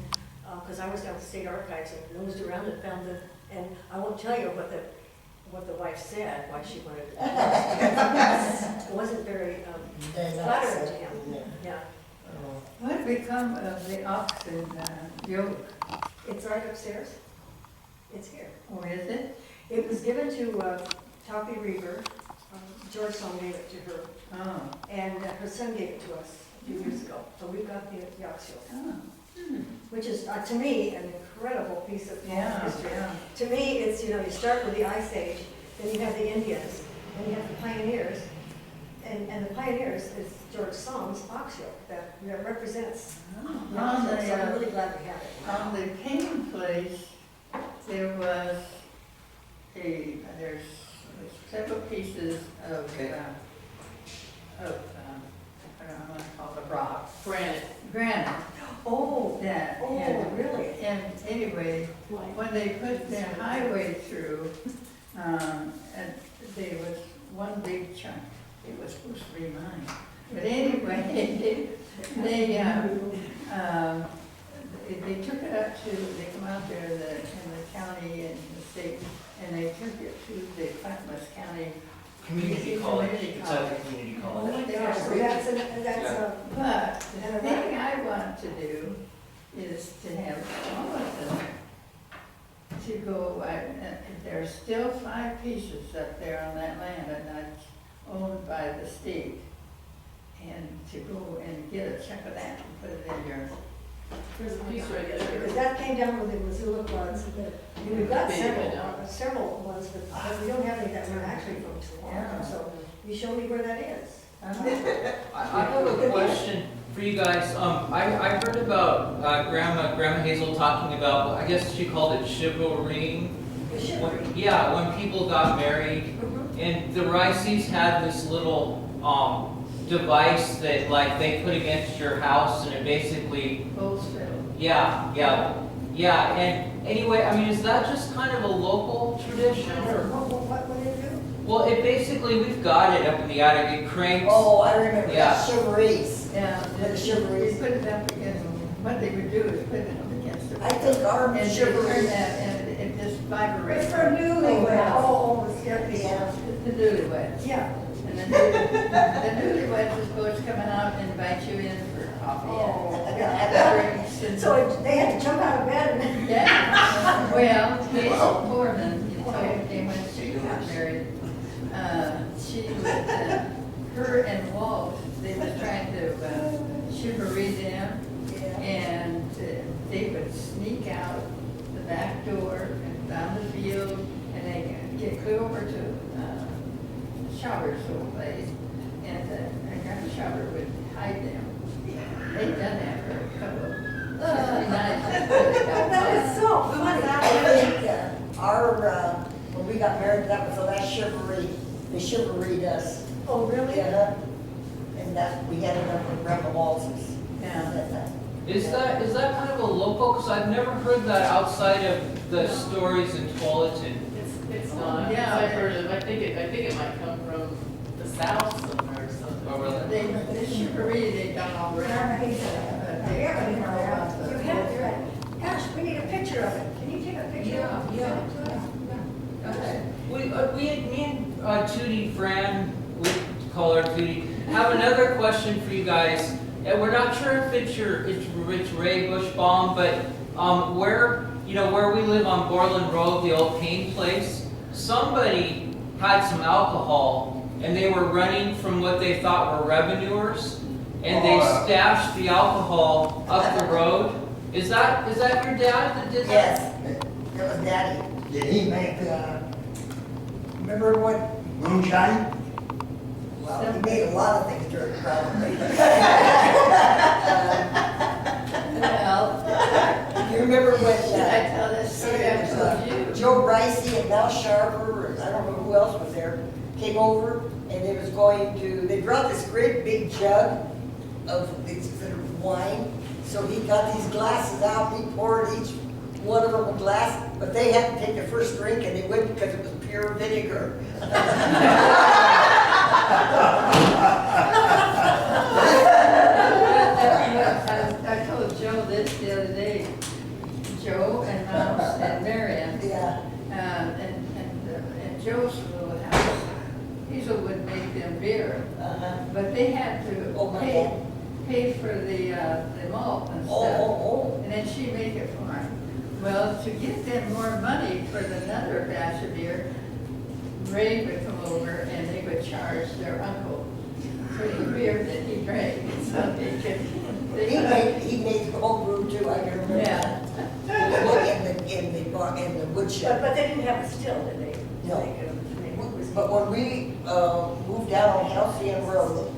because I was down at the state archives and nosed around and found and I won't tell you what the wife said, why she wanted to divorce. It wasn't very flattering to him. Yeah. What become of the oxen yoke? It's right upstairs. It's here. Or is it? It was given to Toppy Reaver. George Song gave it to her. Oh. And her son gave it to us a few years ago. So we've got the ox yoke. Oh. Which is, to me, an incredible piece of history. Yeah. To me, it's, you start with the Ice Age, then you have the Indians, then you have the pioneers, and the pioneers is George Song's ox yoke that represents. So I'm really glad we have it. On the painting place, there was there's several pieces of, I don't know what I call the rock. Granite. Oh, That. oh, and- really? And anyway, when they put the highway through, and there was one big chunk, it was supposed to be mine. But anyway, they took it up to, they come out there in the county and the state, and they took it to the Clackamas County Community college, Community it's at college. the community Oh, college. yeah. So that's But the thing I want to do is to have all of them to go, there's still 5 pieces up there on that land and that's owned by the state. And to go and get a check of that and put it in your, There's a piece right there. Because that came down with the Missoula floods. And we've got several ones, but we don't have any that were actually from Toronto. So you show me where that is. I have a question for you guys. I heard about Grandma Hazel talking about, I guess she called it chivalry. The chivalry. Yeah, when people got married, and the Riceys had this little device that like they put against your house, and it basically. Yeah. And anyway, I mean, is that just kind of a local tradition? Or? What would it do? Well, it basically, we've got it up in the attic. It cranks. Oh, I remember Yeah. that chivalries. yeah, The chivalries. they put it up against, what they would do is put it up against the. I think our And they chivalry. turn that, and it just vibrates. It's for newlyweds. Oh, Yeah. The newlyweds. yeah. And the newlyweds is supposed to come out and invite you in for coffee Oh, and drinks and. So they had to jump out of bed and. Yeah, well, Hazel Wow. Foreman, you told me when she got married, she was, her and Walt, they was trying to chivalry them, and they would sneak out the back door and down the field, and they get clear over to Shawver's old place, and Grandma Shawver would hide them. They'd done that for a couple of nights. That is so funny. I think when we got married, that was the last chivalry, they chivalried us. Oh, really? Yeah. And that, we had it up with Grandma Waltz's. Yeah. Is that kind of a local, because I've never heard that outside of the stories in Tualatin. It's not. Yeah. I've heard of, I think it might come from the south somewhere or something. Oh, really? The chicory they done all around. You have your, gosh, we need a picture of it. Can you take a picture of it? Yeah. Me and Tootie, Fran, we call her Tootie, have another question for you guys. And we're not sure if it's Ray Bushbaum, but where we live on Borland Road, the old Payne place, somebody had some alcohol and they were running from what they thought were revenuers, and they stashed the alcohol up the road. Is that your dad that did that? Yes, that was Daddy. Did he make, remember what, moonshine? Well, he made a lot of things during the probably. Well, You remember when, should I tell this story I told you? Joe Ricey and Mel Sharper, and I don't know who else was there, came over and they brought this great big jug of this wine. So he got these glasses out, he poured each one of them a glass, but they had to take the first drink and they wouldn't because it was pure vinegar. I told Joe this the other day. Joe and Mouse and Marion. Yeah. And Joe's little house, Hazel would make them beer, but they had to pay for the malt and stuff. And then she'd make it for them. Well, to get them more money for another batch of beer, Ray would come over and they would charge their uncle for the beer that he drank. So they could. He made the home brew too, I can remember. Yeah. In the woodshed. But they didn't have a still, did they? No. But when we moved out on Halcyon Road,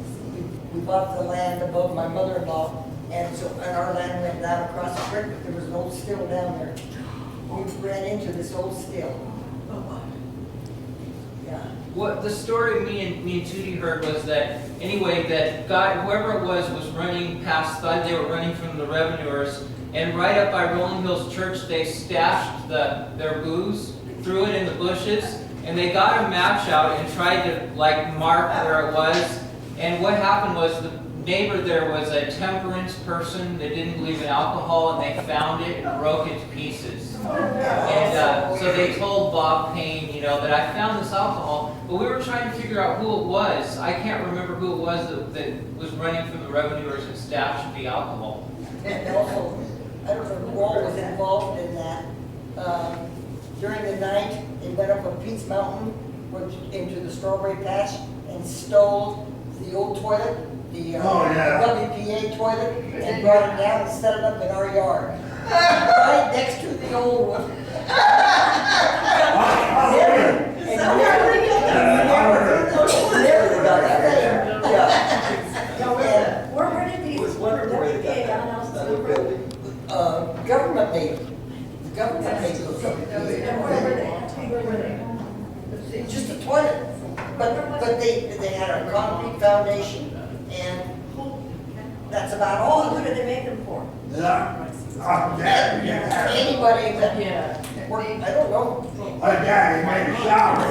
we bought the land above my mother-in-law, and our land went down across the creek, but there was an old still down there. We ran into this old still. Yeah. What the story me and Tootie heard was that anyway, that God, whoever it was running past, thought they were running from the revenuers, and right up by Rolling Hills Church they stashed their booze, threw it in the bushes, and they got a match out and tried to mark where it was. And what happened was the neighbor there was a temperance person that didn't believe in alcohol, and they found it and broke it to pieces. And so they told Bob Payne, that I found this alcohol, but we were trying to figure out who it was. I can't remember who it was that was running from the revenuers and stashed the alcohol. And also, I don't know who all was involved in that. During the night, they went up on Pete's Mountain, went into the strawberry patch, and stole the old toilet, the WPA toilet, and brought it down and set it up in our yard. Right next to the old one. Where did these WPA townhouses come from? Government made them. The government made those. And where were they? Just a toilet, but they had a concrete foundation, and that's about all. Who did they make them for? Anybody that, I don't know. My daddy made a shower.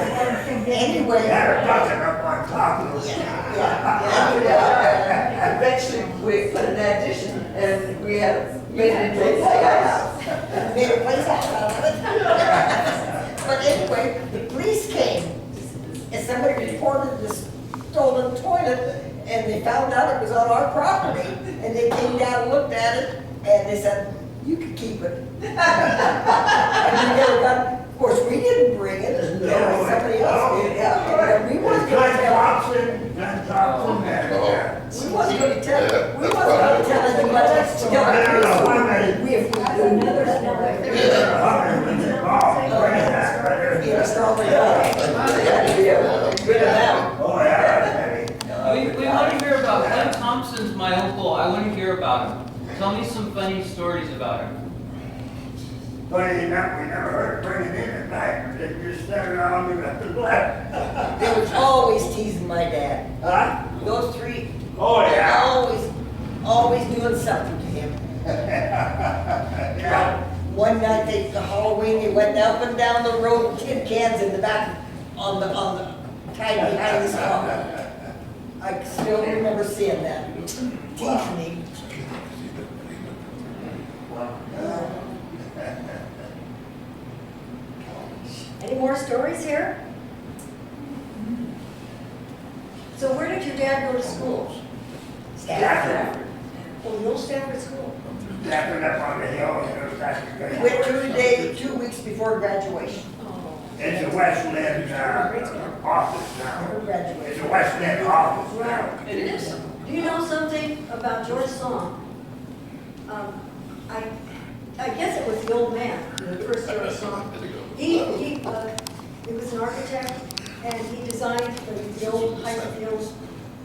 Anyway. Had a bucket up on top of it. Eventually, we put an addition, and we had made it into a playhouse. Made a place out of it. But anyway, the police came, and somebody reported this stolen toilet, and they found out it was on our property, and they came down and looked at it, and they said, "You can keep it." And we never got, of course, we didn't bring it, somebody else did. And we wasn't going to tell. We wasn't going to tell anybody else to tell the police. We We want to hear about Glenn Thompson's my uncle. I want to hear about him. Tell me some funny stories about him. Funny enough, we never heard of bringing in at night. They just sat around and left. There was always teasing teasing my dad. Huh? Those three. Oh, they're yeah. always doing something to him. Yeah. One night Halloween, they went up and down the road, with tin cans in the back, on the tied behind his car. I still remember seeing that. Teasing me. Any more stories here? So where did your dad go to school? Stafford. Oh, the old Stafford School. Stafford up on the hill, you know, Stafford. Quit 2 weeks before graduation. Oh. It's a Westland, office now. Never graduated. It's a Westland office now. Right. It is. Do you know something about George Song? I guess it was the old man, the first George Song. He was an architect, and he designed the old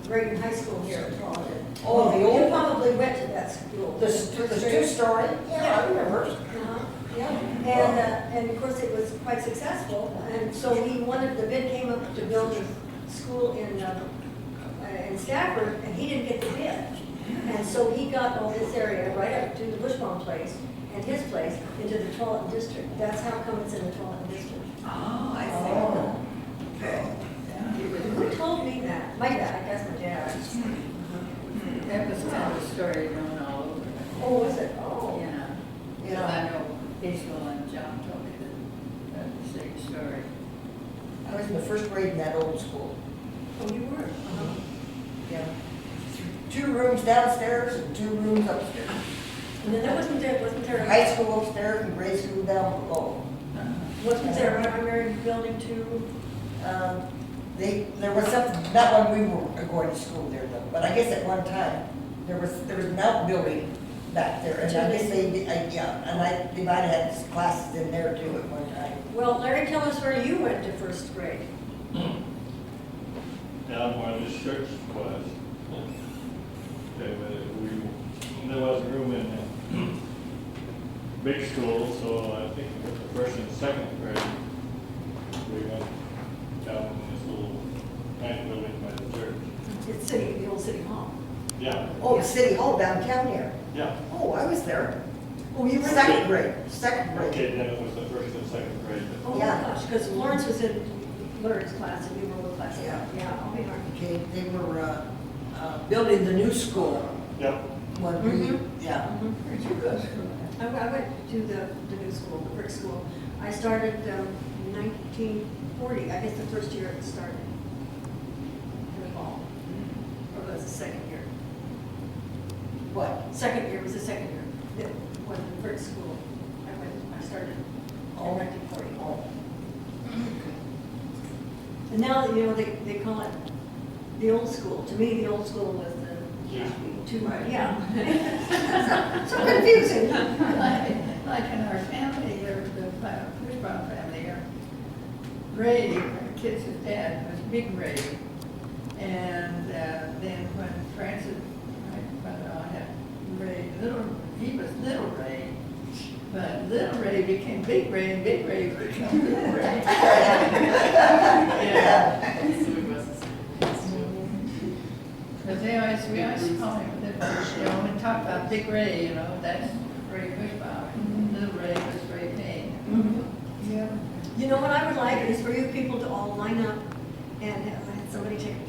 Reagan High School here in Florida. Oh, the old You one? probably went to that school. The two-story? Yeah, I remember. Yeah, and of course it was quite successful, and so the bid came up to build a school in Stafford, and he didn't get the bid. And so he got all this area right up to the Bushbaum place and his place into the Tualatin District. That's how come it's in the Tualatin District. Oh, I see. Who told me that? My dad, I guess my dad. That was kind of a story known all over. Oh, was it? Oh. Yeah. Yeah. I know Hazel and John told me the same story. I was in the first grade in that old school. Oh, you were? Yeah. 2 rooms downstairs and 2 rooms upstairs. And then wasn't there High school upstairs and grade school down below. wasn't there a primary building too? There was something, not when we were going to school there though, but I guess at one time, there was an outbuilding back there, and I guess they might have had classes in there too at one time. Well, Larry, tell us where you went to first grade. Down where this church was. Okay, but there wasn't room in the big school, so I think with the first and second grade, we went down in this little tiny building by the church. It's the old city hall. Yeah, Oh, City Hall downtown here. yeah. Oh, I was there. Oh, you were Second grade. Okay, then it was the first and second grade. Oh my Yeah. gosh, because Lawrence was in Lawrence's class and you were in class. Yeah. Yeah, oh, yeah. Okay, they were building the new school. Yep. When yeah. Where'd you go to school? I went to the new school, the brick school. I started in 1940, I guess the first year it started. In the fall. Or was the second year? What? Second year was the second year. It was the brick school. I started in 1940. Oh. And now, you know, they call it the old school. To me, the old school was the yeah. So confusing. Like in our family, the Bushbaum family, Ray, our kids' dad, was Big Ray. And then when Francis, my brother-in-law, had Ray, he was Little Ray. But Little Ray became Big Ray, and Big Ray became Little Ray. Yeah. But we always call him, when we talk about Big Ray, that's Ray Bushbaum. Little Ray was Ray Payne. Yeah. You know what I would like is for you people to all line up and have somebody take a